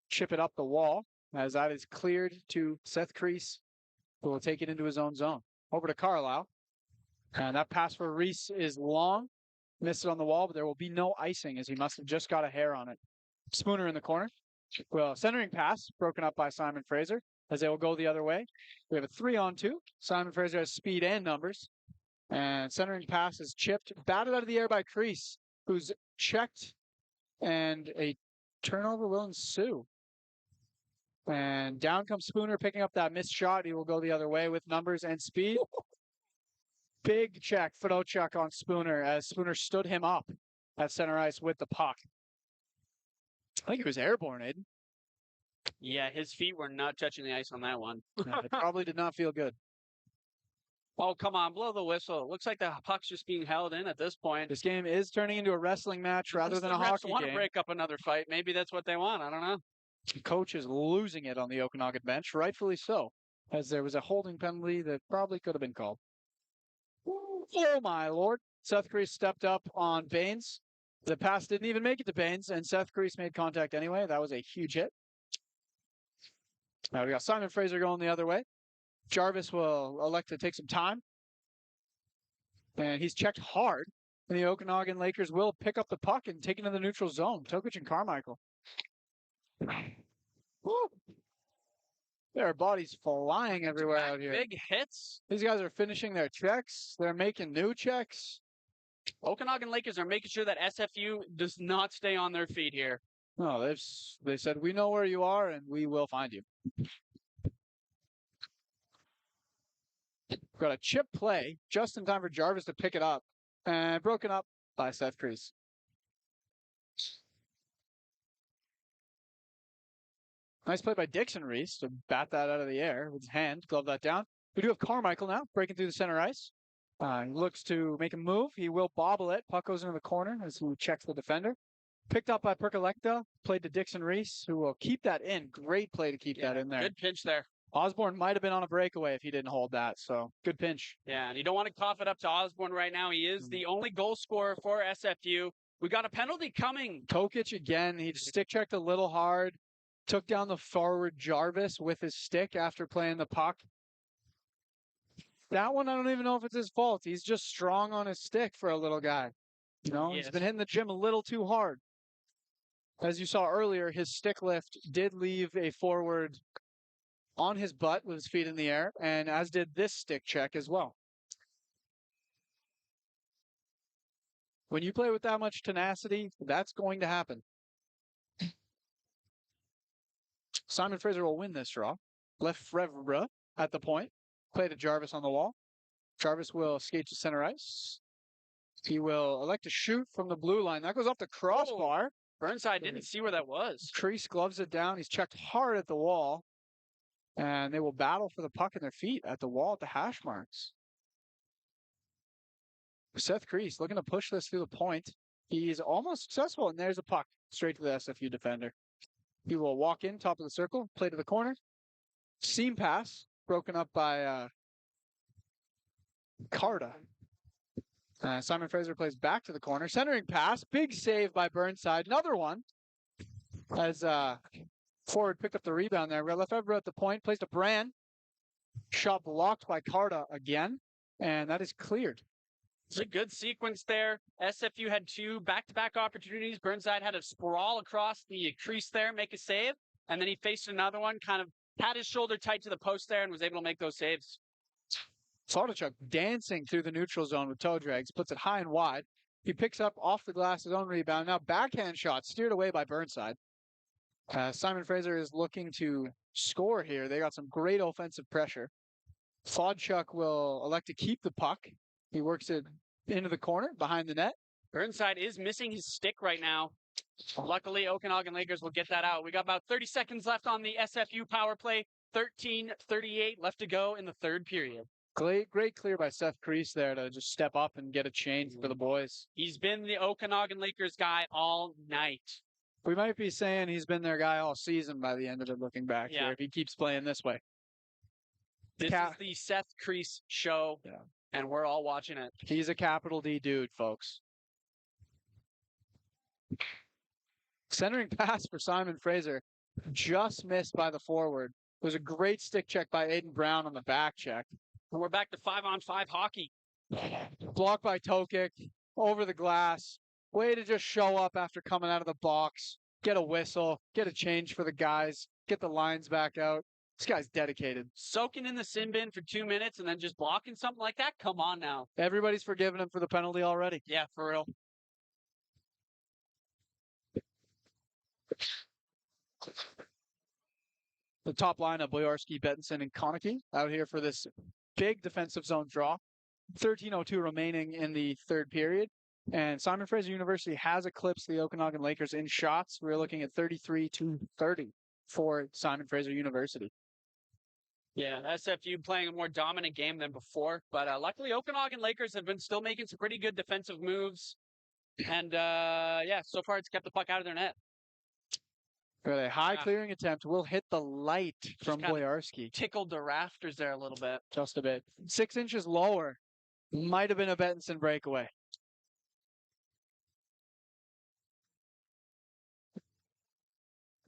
Chip it up the wall as that is cleared to Seth Crease, who will take it into his own zone. Over to Carlisle. And that pass for Reese is long. Missed it on the wall, but there will be no icing as he must have just got a hair on it. Spooner in the corner. Well, centering pass broken up by Simon Fraser as they will go the other way. We have a 3-on-2. Simon Fraser has speed and numbers. And centering pass is chipped, batted out of the air by Crease, who's checked, and a turnover will ensue. And down comes Spooner picking up that missed shot. He will go the other way with numbers and speed. Big check, photo check on Spooner as Spooner stood him up at center ice with the puck. I think he was airborne, Aiden. Yeah, his feet were not touching the ice on that one. No, it probably did not feel good. Oh, come on, blow the whistle. It looks like the puck's just being held in at this point. This game is turning into a wrestling match rather than a refs hockey want game. to break up another fight. Maybe that's what they want. I don't know. The coach is losing it on the Okanagan bench, rightfully so, as there was a holding penalty that probably could have been called. Oh my lord. Seth Crease stepped up on Baines. The pass didn't even make it to Baines, and Seth Crease made contact anyway. That was a huge hit. Now we got Simon Fraser going the other way. Jarvis will elect to take some time. And he's checked hard. And the Okanagan Lakers will pick up the puck and take it into the neutral zone. Tokic and Carmichael. Woo. There are bodies flying everywhere out here. Big hits. These guys are finishing their checks. They're making new checks. Okanagan Lakers are making sure that SFU does not stay on their feet here. No, they said, we know where you are and we will find you. Got a chip play just in time for Jarvis to pick it up. And broken up by Seth Crease. Nice play by Dixon Reese to bat that out of the air with his hand, glove that down. We do have Carmichael now breaking through the center ice. He looks to make a move. He will bobble it. Puck goes into the corner as he checks the defender. Picked up by Percoletta, played to Dixon Reese, who will keep that in. Great play to keep that in there. Good pinch there. Osborne might have been on a breakaway if he didn't hold that, so good pinch. Yeah, and you don't want to cough it up to Osborne right now. He is the only goal scorer for SFU. We got a penalty coming. Tokic again, he stick checked a little hard. Took down the forward Jarvis with his stick after playing the puck. That one, I don't even know if it's his fault. He's just strong on his stick for a little guy. You know, he's been hitting the gym a little too hard. As you saw earlier, his stick lift did leave a forward on his butt with his feet in the air, and as did this stick check as well. When you play with that much tenacity, that's going to happen. Simon Fraser will win this draw. Lefebvre at the point. Play to Jarvis on the wall. Jarvis will skate to center ice. He will elect to shoot from the blue line. That goes off the crossbar. Oh, Burnside didn't see where that was. Crease gloves it down. He's checked hard at the wall. And they will battle for the puck in their feet at the wall at the hash marks. Seth Crease looking to push this through the point. He's almost successful, and there's a puck straight to the SFU defender. He will walk in, top of the circle, play to the corner. Seam pass, broken up by Carta. Simon Fraser plays back to the corner. Centering pass, big save by Burnside. Another one. As forward picked up the rebound there. Lefebvre at the point, plays to Brand. Shot blocked by Carta again, and that is cleared. It's a good sequence there. SFU had two back-to-back opportunities. Burnside had a sprawl across the crease there, make a save, and then he faced another one, kind of had his shoulder tight to the post there and was able to make those saves. Sardichuk dancing through the neutral zone with toe drags, puts it high and wide. He picks up off the glass his own rebound. Now backhand shot steered away by Burnside. Simon Fraser is looking to score here. They got some great offensive pressure. Fodchuk will elect to keep the puck. He works it into the corner behind the net. Burnside is missing his stick right now. Luckily, Okanagan Lakers will get that out. We got about 30 seconds left on the SFU power play. 13:38 left to go in the third period. Great clear by Seth Crease there to just step up and get a change for the boys. He's been the Okanagan Lakers guy all night. We might be saying he's been their guy all season by the end of it looking back here if he keeps playing this way. This is the Seth Crease show, and we're all watching it. He's a capital D dude, folks. Centering pass for Simon Fraser, just missed by the forward. It was a great stick check by Aiden Brown on the back check. And we're back to 5-on-5 hockey. Blocked by Tokic, over the glass. Way to just show up after coming out of the box. Get a whistle, get a change for the guys, get the lines back out. This guy's dedicated. Soaking in the sin bin for 2 minutes and then just blocking something like that? Come on now. Everybody's forgiven him for the penalty already. Yeah, for real. the top line of Boyarsky, Bettinson, and Konecki out here for this big defensive zone draw. 13:02 remaining in the third period. And Simon Fraser University has eclipsed the Okanagan Lakers in shots. We're looking at 33-30 for Simon Fraser University. Yeah, SFU playing a more dominant game than before. But luckily, Okanagan Lakers have been still making some pretty good defensive moves. And yeah, so far it's kept the puck out of their net. Got a high clearing attempt. Will hit the light from Boyarsky. Tickled the rafters there a little bit. Just a bit. 6 inches lower. Might have been a Bettinson breakaway.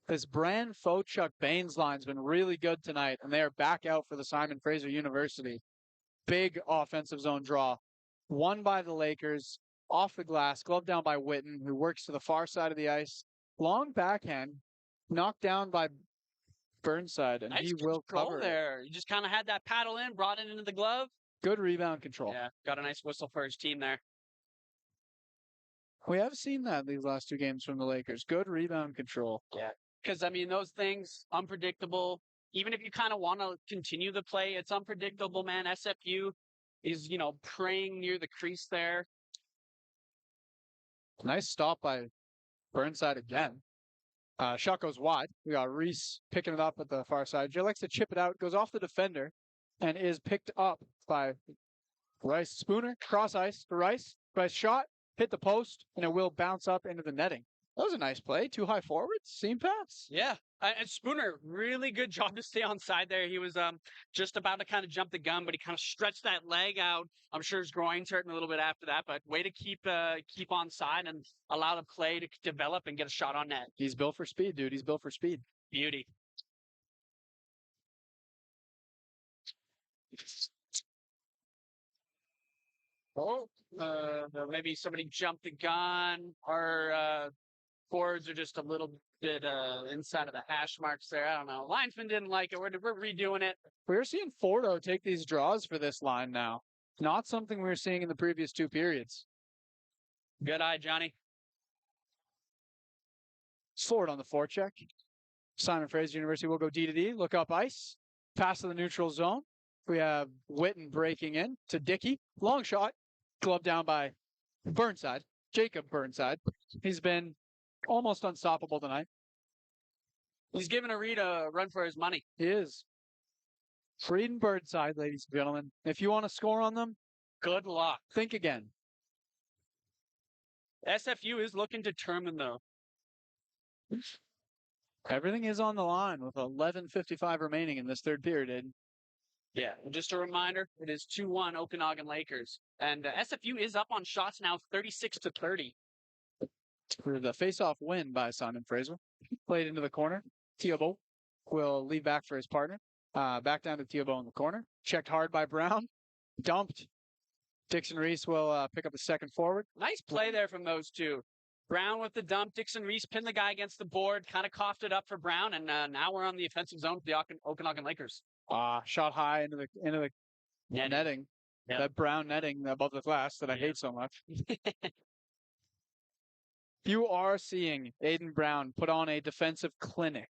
This Brand Fochuk Baines line's been really good tonight, and they are back out for the Simon Fraser University. Big offensive zone draw. Won by the Lakers, off the glass, gloved down by Witten, who works to the far side of the ice. Long backhand, knocked down by Burnside, and nice he will cover there. You just kind of had that paddle in, brought it into the glove. Good rebound control. Yeah, got a nice whistle for his team there. We have seen that in these last 2 games from the Lakers. Good rebound control. Yeah. Because, I mean, those things, unpredictable. Even if you kind of want to continue the play, it's unpredictable, man. SFU is, praying near the crease there. Nice stop by Burnside again. Shot goes wide. We got Reese picking it up at the far side. Jay likes to chip it out, goes off the defender, and is picked up by Rice. Spooner, cross ice to Rice. Rice shot, hit the post, and it will bounce up into the netting. That was a nice play. 2 high forwards, seam pass. Yeah, and Spooner, really good job to stay on side there. He was just about to kind of jump the gun, but he kind of stretched that leg out. I'm sure his groin's hurting a little bit after that, but way to keep on side and allow the play to develop and get a shot on net. He's built for speed, dude. He's built for speed. Beauty. Oh, maybe somebody jumped the gun. Our forwards are just a little bit inside of the hash marks there. I don't know. Linesman didn't like it. We're redoing it. We're seeing Fordo take these draws for this line now. Not something we were seeing in the previous 2 periods. Good eye, Johnny. Forward on the forecheck. Simon Fraser University will go D to D. Look up ice. Pass to the neutral zone. We have Witten breaking in to Dickey. Long shot. Gloved down by Burnside. Jacob Burnside. He's been almost unstoppable tonight. He's giving Reed a run for his money. He is. Reed and Burnside, ladies and gentlemen. If you want to score on them, good luck. Think again. SFU is looking determined, though. Everything is on the line with 11:55 remaining in this third period, Aiden. Yeah, just a reminder, it is 2-1 Okanagan Lakers. And SFU is up on shots now, 36-30. For the face-off win by Simon Fraser. Played into the corner. Thibault will lead back for his partner. Back down to Thibault in the corner. Checked hard by Brown. Dumped. Dixon Reese will pick up the second forward. Nice play there from those two. Brown with the dump. Dixon Reese pinned the guy against the board. Kind of coughed it up for Brown. And now we're on the offensive zone for the Okanagan Lakers. Shot high into the netting. Yep. That brown netting above the glass that I hate so much. You are seeing Aiden Brown put on a defensive clinic.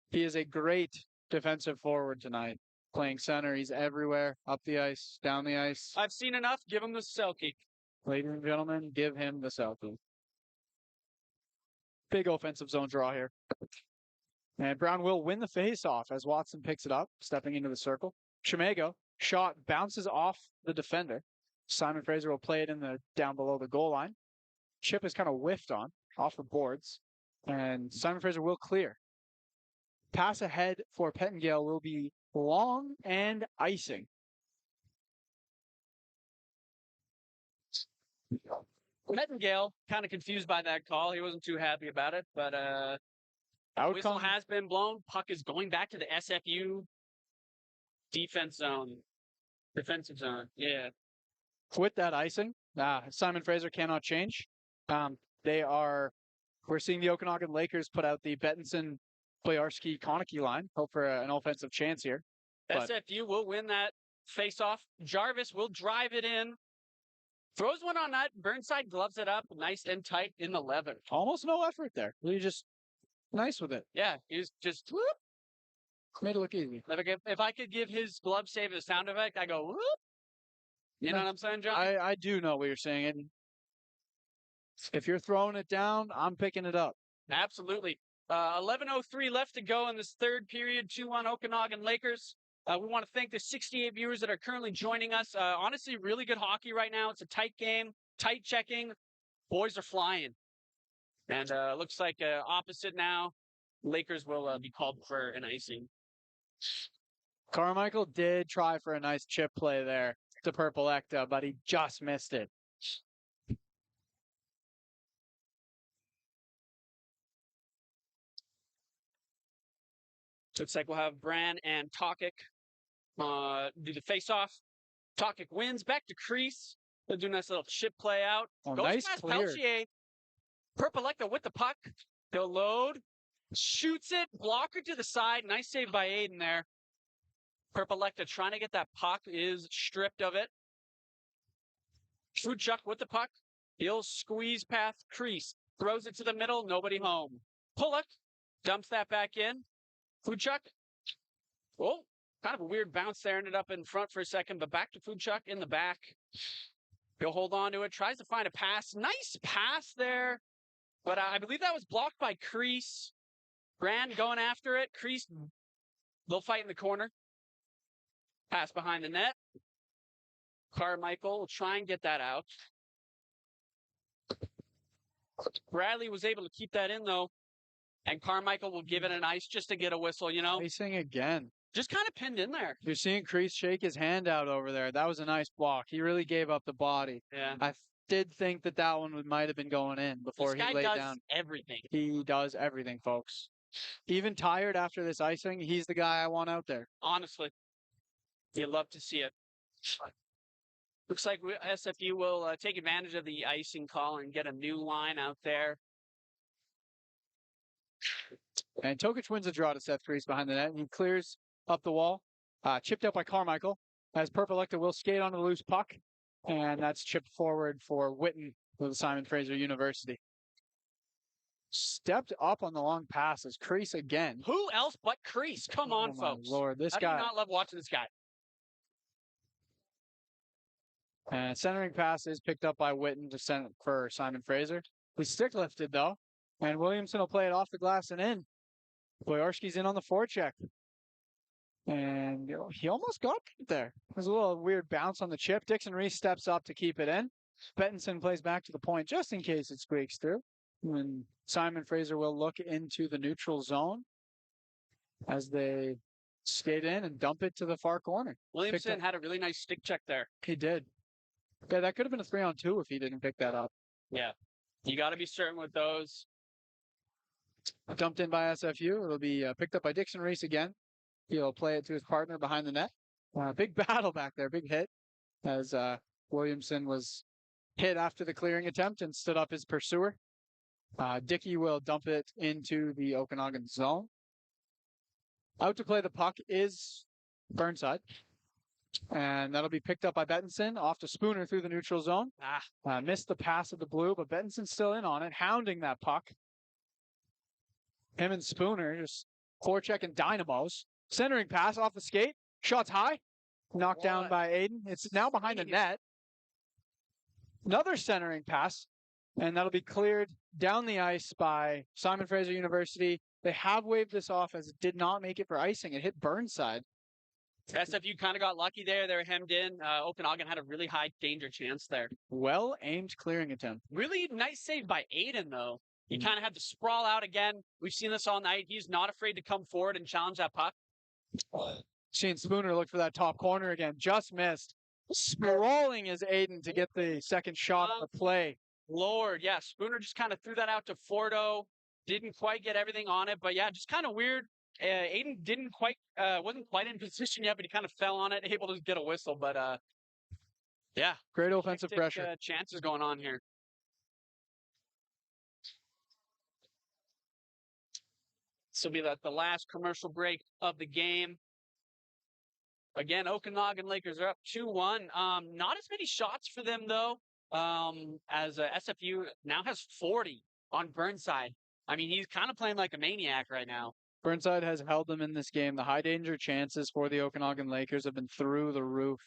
He is a great defensive forward tonight. Playing center, he's everywhere. Up the ice, down the ice. I've seen enough. Give him the selkie. Ladies and gentlemen, give him the selkie. Big offensive zone draw here. And Brown will win the face-off as Watson picks it up, stepping into the circle. Chimego, shot bounces off the defender. Simon Fraser will play it in the down below the goal line. Chip is kind of whiffed on, off the boards. And Simon Fraser will clear. Pass ahead for Pettingale will be long and icing. Pettingale, kind of confused by that call. He wasn't too happy about it, but whistle has been blown. Puck is going back to the SFU defensive zone. Yeah. With that icing, Simon Fraser cannot change. We're seeing the Okanagan Lakers put out the Bettinson, Boyarsky, Konecki line. Hope for an offensive chance here. SFU will win that face-off. Jarvis will drive it in. Throws one on that. Burnside gloves it up. Nice and tight in the leather. Almost no effort there. Really just nice with it. Yeah, he's just whoop. Made it look easy. If I could give his glove save a sound effect, I go, whoop. You know what I'm saying, John? I do know what you're saying. And if you're throwing it down, I'm picking it up. Absolutely. 11:03 left to go in this third period. 2-1 Okanagan Lakers. We want to thank the 68 viewers that are currently joining us. Honestly, really good hockey right now. It's a tight game, tight checking. Boys are flying. And looks like opposite now. Lakers will be called for an icing. Carmichael did try for a nice chip play there to Purple Ecta, but he just missed it. Looks like we'll have Bran and Tokic do the face-off. Tokic wins, back to crease. They'll do a nice little chip play out. Oh, Goes nice past clear. Peltier. Purple Ecta with the puck. They'll load. Shoots it. Blocker to the side. Nice save by Aiden there. Purple Ecta trying to get that puck, is stripped of it. Fuchuk with the puck. He'll squeeze past crease. Throws it to the middle. Nobody home. Pullock dumps that back in. Fuchuk. Oh, kind of a weird bounce there. Ended up in front for a second, but back to Fuchuk in the back. He'll hold on to it. Tries to find a pass. Nice pass there. But I believe that was blocked by Crease. Brand going after it. Crease, they'll fight in the corner. Pass behind the net. Carmichael will try and get that out. Bradley was able to keep that in, though. And Carmichael will give it an ice just to get a whistle, you know? Icing again. Just kind of pinned in there. You're seeing Crease shake his hand out over there. That was a nice block. He really gave up the body. Yeah. I did think that one might have been going in before he laid down. Everything. He does everything, folks. Even tired after this icing, he's the guy I want out there. Honestly. You'd love to see it. Looks like SFU will take advantage of the icing call and get a new line out there. And Tokic wins the draw to Seth Crease behind the net, and he clears up the wall. Chipped out by Carmichael, as Purple Ecta will skate onto the loose puck. And that's chipped forward for Witten with Simon Fraser University. Stepped up on the long passes. Crease again. Who else but Crease? Come on, folks. Lord, this I guy. do not love watching this guy. And centering pass is picked up by Witten to send for Simon Fraser. We stick lifted though, and Williamson will play it off the glass and in. Boyarsky's in on the forecheck. And he almost got it there. There's a little weird bounce on the chip. Dixon Reese steps up to keep it in. Bettinson plays back to the point just in case it squeaks through. And Simon Fraser will look into the neutral zone as they skate in and dump it to the far corner. Williamson had a really nice stick check there. He did. Yeah, that could have been a 3-on-2 if he didn't pick that up. Yeah. You got to be certain with those. Dumped in by SFU. It'll be picked up by Dixon Reese again. He'll play it to his partner behind the net. Big battle back there. Big hit as Williamson was hit after the clearing attempt and stood up his pursuer. Dickey will dump it into the Okanagan zone. Out to play the puck is Burnside. And that'll be picked up by Bettinson off to Spooner through the neutral zone. Missed the pass of the blue, but Bettinson's still in on it, hounding that puck. Him and Spooner just forechecking dynamos. Centering pass off the skate. Shots high. Knocked down by Aiden. It's now behind the net. Another centering pass. And that'll be cleared down the ice by Simon Fraser University. They have waved this off as it did not make it for icing. It hit Burnside. SFU kind of got lucky there. They were hemmed in. Okanagan had a really high danger chance there. Well aimed clearing attempt. Really nice save by Aiden, though. He kind of had to sprawl out again. We've seen this all night. He's not afraid to come forward and challenge that puck. Shane Spooner looked for that top corner again. Just missed. Sprawling is Aiden to get the second shot of the play. Lord, yeah. Spooner just kind of threw that out to Fordo. Didn't quite get everything on it, but yeah, just kind of weird. Aiden wasn't quite in position yet, but he kind of fell on it, able to get a whistle. But yeah, great offensive pressure. Chances going on here. This will be the last commercial break of the game. Again, Okanagan Lakers are up 2-1. Not as many shots for them, though, as SFU now has 40 on Burnside. I mean, he's kind of playing like a maniac right now. Burnside has held them in this game. The high danger chances for the Okanagan Lakers have been through the roof.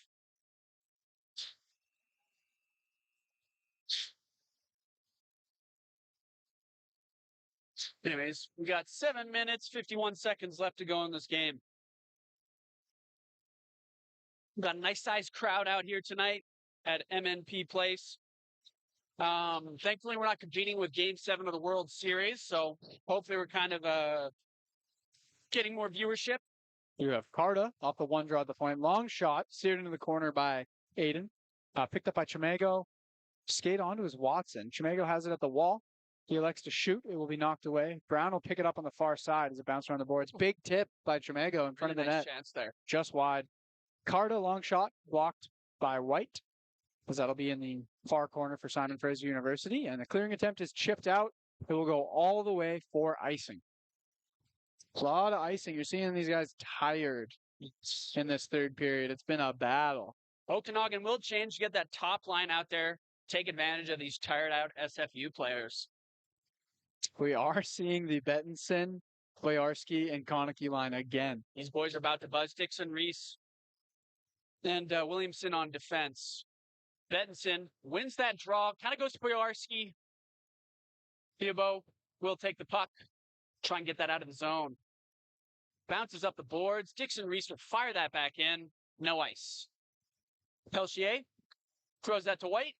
Anyways, we got 7 minutes, 51 seconds left to go in this game. We've got a nice sized crowd out here tonight at MNP Place. Thankfully, we're not competing with Game 7 of the World Series, so hopefully we're kind of getting more viewership. You have Carta off the one draw at the point. Long shot, steered into the corner by Aiden. Picked up by Chimego. Skate onto his Watson. Chimego has it at the wall. He elects to shoot. It will be knocked away. Brown will pick it up on the far side as it bounces around the boards. Big tip by Chimego in front of the net. Chance there. Just wide. Carta, long shot, blocked by White, as that'll be in the far corner for Simon Fraser University. And the clearing attempt is chipped out. It will go all the way for icing. A lot of icing. You're seeing these guys tired in this third period. It's been a battle. Okanagan will change to get that top line out there, take advantage of these tired out SFU players. We are seeing the Bettinson, Boyarski, and Konecki line again. These boys are about to buzz. Dixon, Reese, and Williamson on defense. Bettinson wins that draw, kind of goes to Boyarski. Theobo will take the puck, try and get that out of the zone. Bounces up the boards. Dixon, Reese will fire that back in. No ice. Pelchier throws that to White.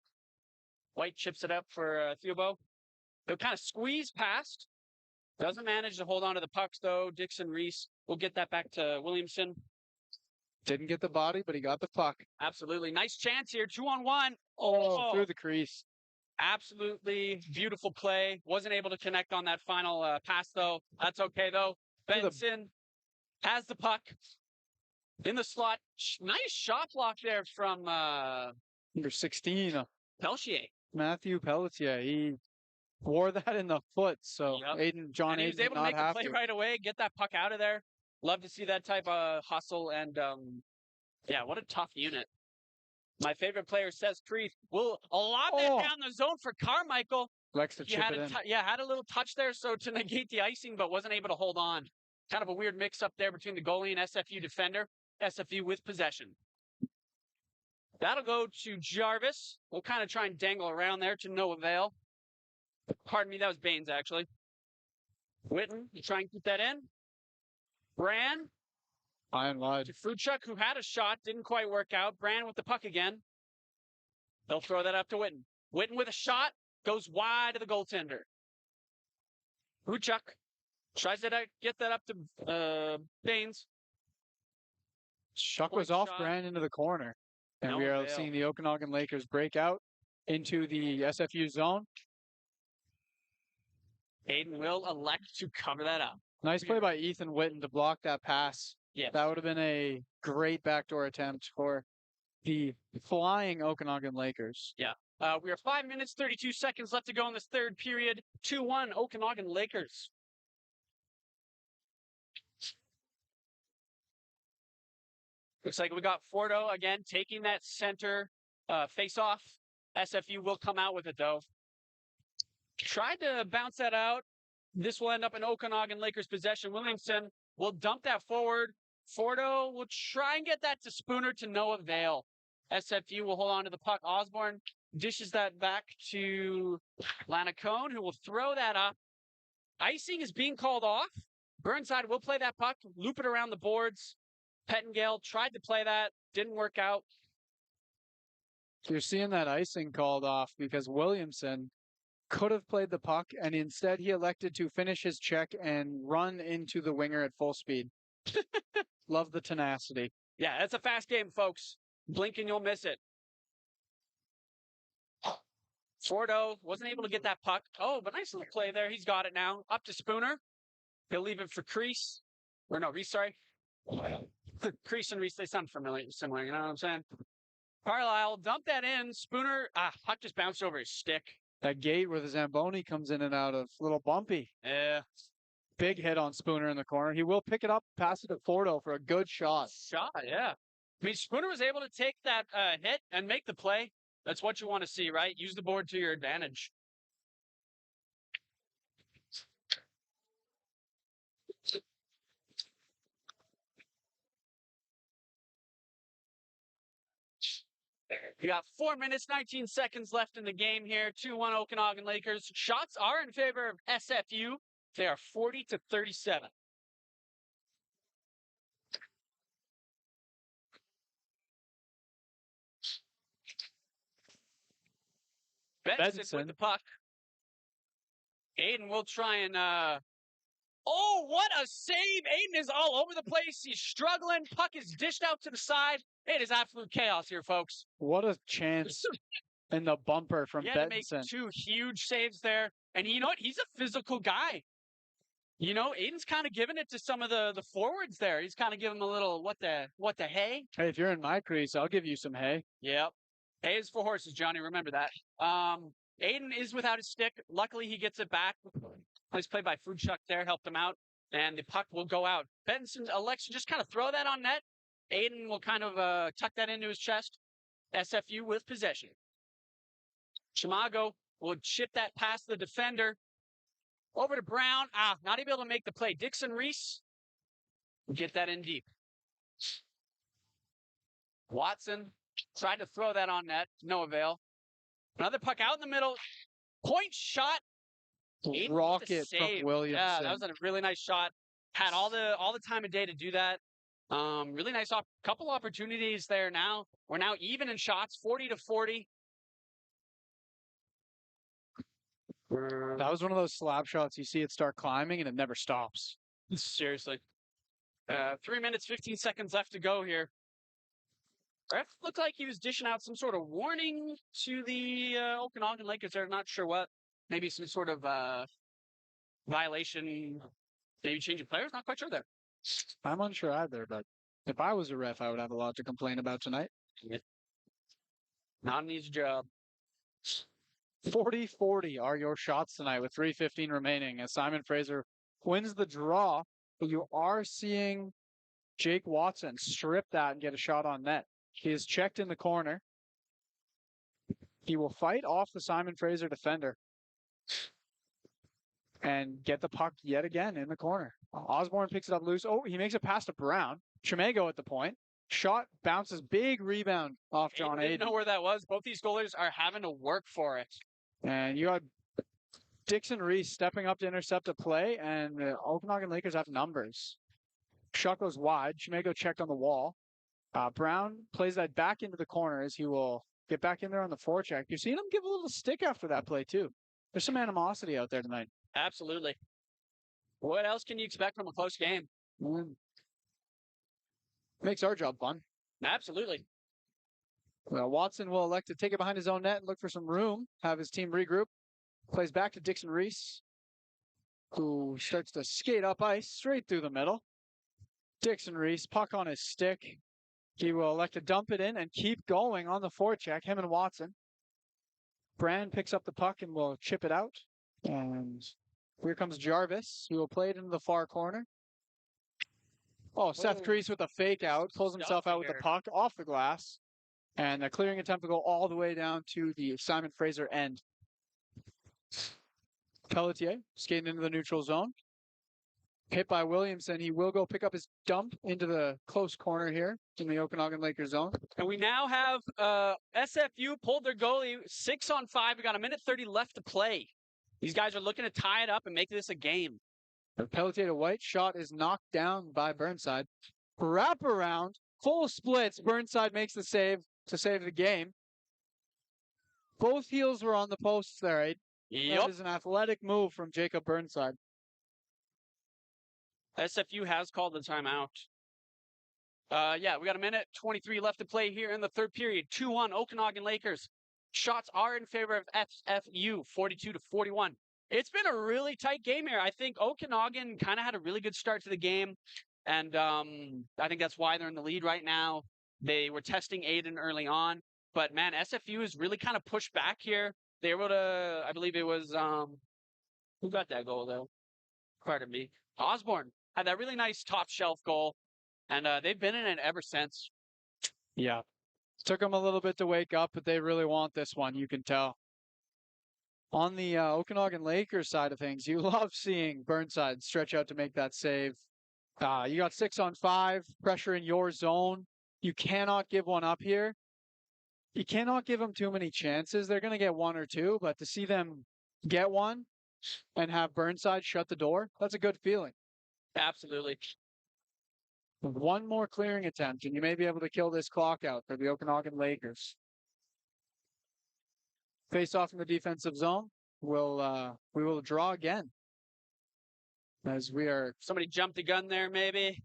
White chips it up for Theobo. They'll kind of squeeze past. Doesn't manage to hold on to the pucks, though. Dixon, Reese will get that back to Williamson. Didn't get the body, but he got the puck. Absolutely. Nice chance here. 2-on-1. Oh, through the crease. Absolutely beautiful play. Wasn't able to connect on that final pass, though. That's okay, though. Benson has the puck in the slot. Nice shot block there from number 16. Pelchier. Matthew Pelletier. He wore that in the foot, so John Aiden was able to make the play right away, get that puck out of there. Love to see that type of hustle, and yeah, what a tough unit. My favorite player, says Creeth, will lob that down the zone for Carmichael. Likes to chip it in. Had a little touch there, so to negate the icing, but wasn't able to hold on. Kind of a weird mix-up there between the goalie and SFU defender. SFU with possession. That'll go to Jarvis. We'll kind of try and dangle around there to no avail. Pardon me, that was Baines, actually. Witten, you try and keep that in. Brand. High and wide. To Fruchuk, who had a shot, didn't quite work out. Brand with the puck again. They'll throw that up to Witten. Witten with a shot, goes wide to the goaltender. Fruchuk tries to get that up to Baines. Shuck was off Brand into the corner. And we are seeing the Okanagan Lakers break out into the SFU zone. Aiden will elect to cover that up. Nice play by Ethan Witten to block that pass. Yeah, that would have been a great backdoor attempt for the flying Okanagan Lakers. Yeah. We are 5 minutes, 32 seconds left to go in this third period. 2-1 Okanagan Lakers. Looks like we got Fordo again taking that center face-off. SFU will come out with it, though. Tried to bounce that out. This will end up in Okanagan Lakers possession. Williamson will dump that forward. Fordo will try and get that to Spooner to no avail. SFU will hold on to the puck. Osborne dishes that back to Lanacone, who will throw that up. Icing is being called off. Burnside will play that puck, loop it around the boards. Pettengale tried to play that, didn't work out. You're seeing that icing called off because Williamson could have played the puck, and instead he elected to finish his check and run into the winger at full speed. Love the tenacity. Yeah, it's a fast game, folks. Blink and you'll miss it. Fordo wasn't able to get that puck. Oh, but nice little play there. He's got it now. Up to Spooner. He'll leave it for Crease. Or no, Reese, sorry. Crease and Reese, they sound similar, you know what I'm saying? Carlisle dumped that in. Spooner, puck just bounced over his stick. That gate where the Zamboni comes in and out of, a little bumpy. Yeah. Big hit on Spooner in the corner. He will pick it up, pass it to Fordo for a good shot. Yeah. I mean, Spooner was able to take that hit and make the play. That's what you want to see, right? Use the board to your advantage. We got 4 minutes, 19 seconds left in the game here. 2-1 Okanagan Lakers. Shots are in favor of SFU. They are 40-37. Benson with the puck. Aiden will try and oh, what a save! Aiden is all over the place. He's struggling. Puck is dished out to the side. It is absolute chaos here, folks. What a chance in the bumper from He had to make Benson. 2 huge saves there. And you know what? He's a physical guy. You know, Aiden's kind of giving it to some of the forwards there. He's kind of giving them a little, what the hey? Hey, if you're in my crease, I'll give you some hay. Yep. Hay is for horses, Johnny. Remember that. Aiden is without his stick. Luckily, he gets it back. Nice play by Foodchuck there. Helped him out. And the puck will go out. Benson elects to just kind of throw that on net. Aiden will kind of tuck that into his chest. SFU with possession. Chimago will chip that past the defender. Over to Brown. Not able to make the play. Dixon Reese will get that in deep. Watson tried to throw that on net. No avail. Another puck out in the middle. Point shot. Rocket from Williamson. Yeah, that was a really nice shot. Had all the time of day to do that. Really nice couple opportunities there now. We're now even in shots, 40-40. That was one of those slap shots. You see it start climbing and it never stops. Seriously. 3 minutes, 15 seconds left to go here. Ref looked like he was dishing out some sort of warning to the Okanagan Lakers. They're not sure what. Maybe some sort of violation, maybe changing players. Not quite sure there. I'm unsure either, but if I was a ref, I would have a lot to complain about tonight. Not an easy job. 40-40 are your shots tonight with 3:15 remaining as Simon Fraser wins the draw. But you are seeing Jake Watson strip that and get a shot on net. He is checked in the corner. He will fight off the Simon Fraser defender and get the puck yet again in the corner. Osborne picks it up loose. Oh, he makes it past to Brown. Chimago at the point. Shot bounces, big rebound off John Aiden. Didn't know where that was. Both these goalers are having to work for it. And you got Dixon Reese stepping up to intercept a play, and the Okanagan Lakers have numbers. Shot goes wide. Chimago checked on the wall. Brown plays that back into the corner as he will get back in there on the forecheck. You've seen him give a little stick after that play, too. There's some animosity out there tonight. Absolutely. What else can you expect from a close game? Makes our job fun. Absolutely. Well, Watson will elect to take it behind his own net and look for some room, have his team regroup. Plays back to Dixon Reese, who starts to skate up ice straight through the middle. Dixon Reese, puck on his stick. He will elect to dump it in and keep going on the forecheck, him and Watson. Brand picks up the puck and will chip it out. And here comes Jarvis, who will play it into the far corner. Oh, Seth Crease with a fake out, pulls himself out with the puck off the glass. And a clearing attempt to go all the way down to the Simon Fraser end. Pelletier skating into the neutral zone. Hit by Williamson. He will go pick up his dump into the close corner here in the Okanagan Lakers zone. And we now have SFU pulled their goalie 6-on-5. We got 1:30 left to play. These guys are looking to tie it up and make this a game. The Pelletier to White shot is knocked down by Burnside. Wrap around, full splits. Burnside makes the save to save the game. Both heels were on the posts there, right? Yep. That is an athletic move from Jacob Burnside. SFU has called the timeout. Yeah, we got 1:23 left to play here in the third period. 2-1 Okanagan Lakers. Shots are in favor of SFU, 42-41. It's been a really tight game here. I think Okanagan kind of had a really good start to the game, and I think that's why they're in the lead right now. They were testing Aiden early on, but man, SFU has really kind of pushed back here. They were able to, I believe it was, who got that goal though? Pardon me. Osborne had that really nice top shelf goal, and they've been in it ever since. Yeah. Took them a little bit to wake up, but they really want this one, you can tell. On the Okanagan Lakers side of things, you love seeing Burnside stretch out to make that save. You got 6-on-5, pressure in your zone. You cannot give one up here. you cannot give them too many chances. They're going to get one or two, but to see them get one and have Burnside shut the door, that's a good feeling. Absolutely. One more clearing attempt, and you may be able to kill this clock out for the Okanagan Lakers. Face off in the defensive zone. We will draw again. As we are. Somebody jumped the gun there, maybe.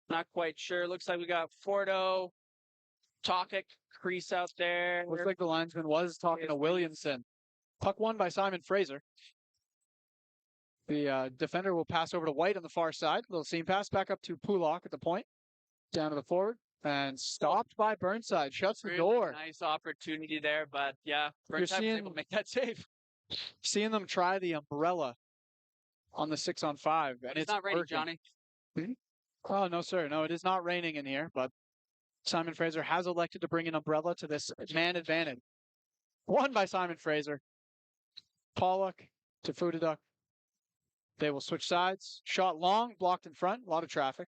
Not quite sure. Looks like we got Fordo, Tokic, crease out there. Looks like the linesman was talking to Williamson. Puck won by Simon Fraser. The defender will pass over to White on the far side. Little seam pass back up to Pulak at the point. Down to the forward. And stopped by Burnside. Shuts the door. Nice opportunity there, but yeah, Burnside was able to make that save. Seeing them try the umbrella on the 6-on-5. And it's not raining, Johnny. Oh, no, sir. No, it is not raining in here, but Simon Fraser has elected to bring an umbrella to this man advantage. Won by Simon Fraser. Pollock to Futaduk. They will switch sides. Shot long, blocked in front. A lot of traffic.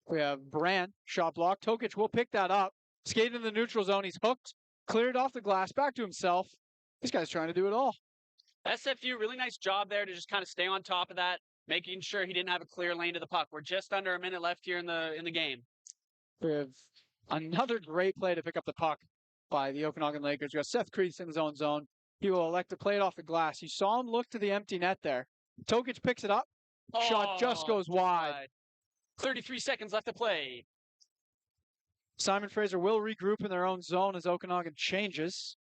We have Brand, shot blocked. Tokic will pick that up. Skated in the neutral zone. He's hooked. Cleared off the glass. Back to himself. This guy's trying to do it all. SFU, really nice job there to just kind of stay on top of that, making sure he didn't have a clear lane to the puck. We're just under a minute left here in the game. We have another great play to pick up the puck by the Okanagan Lakers. We got Seth Crease in his own zone. He will elect to play it off the glass. You saw him look to the empty net there. Tokic picks it up. Shot just goes wide. 33 seconds left to play. Simon Fraser will regroup in their own zone as Okanagan changes.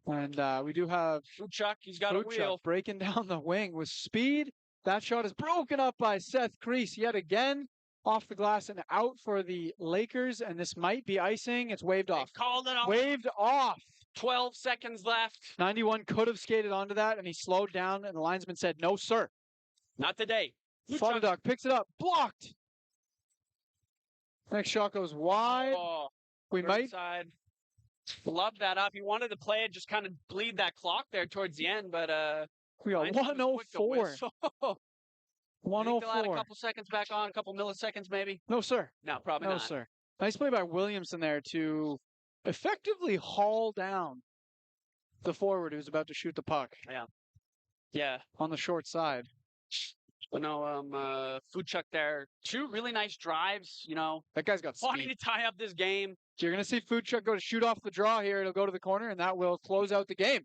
And we do have Futchuk, he's got a wheel. Breaking down the wing with speed. That shot is broken up by Seth Crease yet again. Off the glass and out for the Lakers. And this might be icing. It's waved off. Called it off. Waved off. 12 seconds left. 91 could have skated onto that, and he slowed down, and the linesman said, no, sir. Not today. Futaduk picks it up. Blocked. Next shot goes wide. Oh, we might. Side. Love that up. He wanted to play it, just kind of bleed that clock there towards the end, but we got 104. 104. Add a couple seconds back on, a couple milliseconds maybe. No, sir. No, probably not. No, sir. Nice play by Williamson there to effectively haul down the forward who's about to shoot the puck. Yeah. Yeah. On the short side. But no, Futchuk there. Two really nice drives, you know. That guy's got speed. Wanting to tie up this game. You're going to see Futchuk go to shoot off the draw here. It'll go to the corner, and that will close out the game.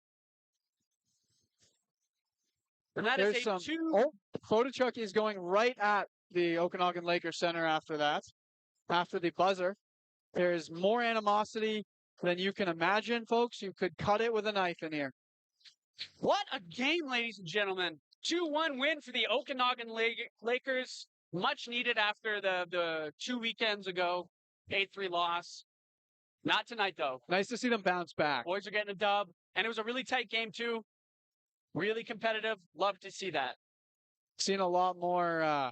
And that is a two. Oh, Futchuk is going right at the Okanagan Lakers center after that. After the buzzer. There's more animosity than you can imagine, folks. You could cut it with a knife in here. What a game, ladies and gentlemen. 2-1 win for the Okanagan Lakers. Much needed after the 2 weekends ago. 8-3 loss. Not tonight, though. Nice to see them bounce back. Boys are getting a dub. And it was a really tight game, too. Really competitive. Love to see that. Seen a lot more, a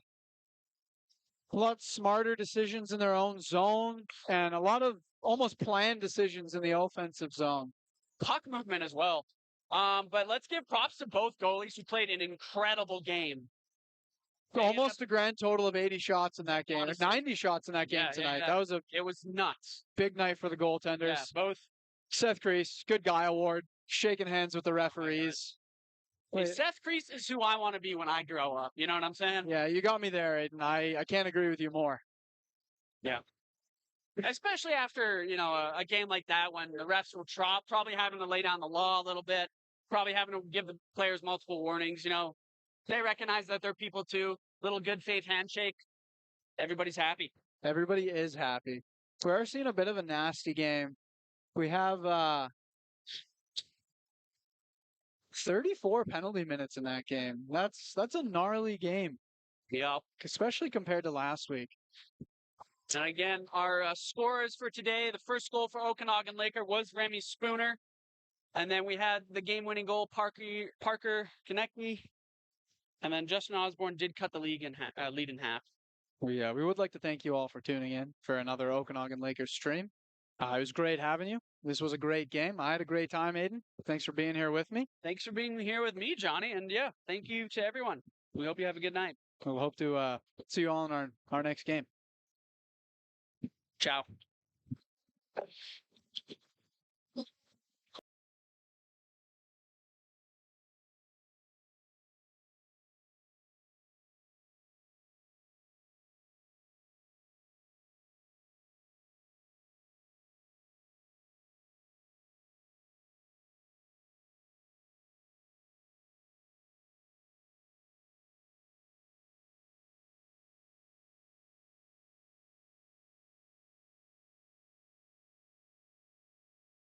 lot smarter decisions in their own zone. And a lot of almost planned decisions in the offensive zone. Puck movement as well. But let's give props to both goalies who played an incredible game. Almost a grand total of 80 shots in that game. Honestly, 90 shots in that game tonight. Yeah. It was nuts. Big night for the goaltenders. Yeah, both. Seth Crease, good guy award. Shaking hands with the referees. Hey, Seth Crease is who I want to be when I grow up. You know what I'm saying? Yeah, you got me there, Aiden. I can't agree with you more. Yeah. Especially after, you know, a game like that when the refs will probably having to lay down the law a little bit. Probably having to give the players multiple warnings, you know. They recognize that they're people too. Little good faith handshake. Everybody's happy. Everybody is happy. We're seeing a bit of a nasty game. We have 34 penalty minutes in that game. That's a gnarly game. Yep. Especially compared to last week. And again, our scorers for today, the first goal for Okanagan Laker was Remy Spooner. And then we had the game-winning goal, Parker Konechny. And then Justin Osborne did cut the lead in half. We would like to thank you all for tuning in for another Okanagan Lakers stream. It was great having you. This was a great game. I had a great time, Aiden. Thanks for being here with me. Thanks for being here with me, Johnny. And yeah, thank you to everyone. We hope you have a good night. We'll hope to see you all in our next game. Ciao.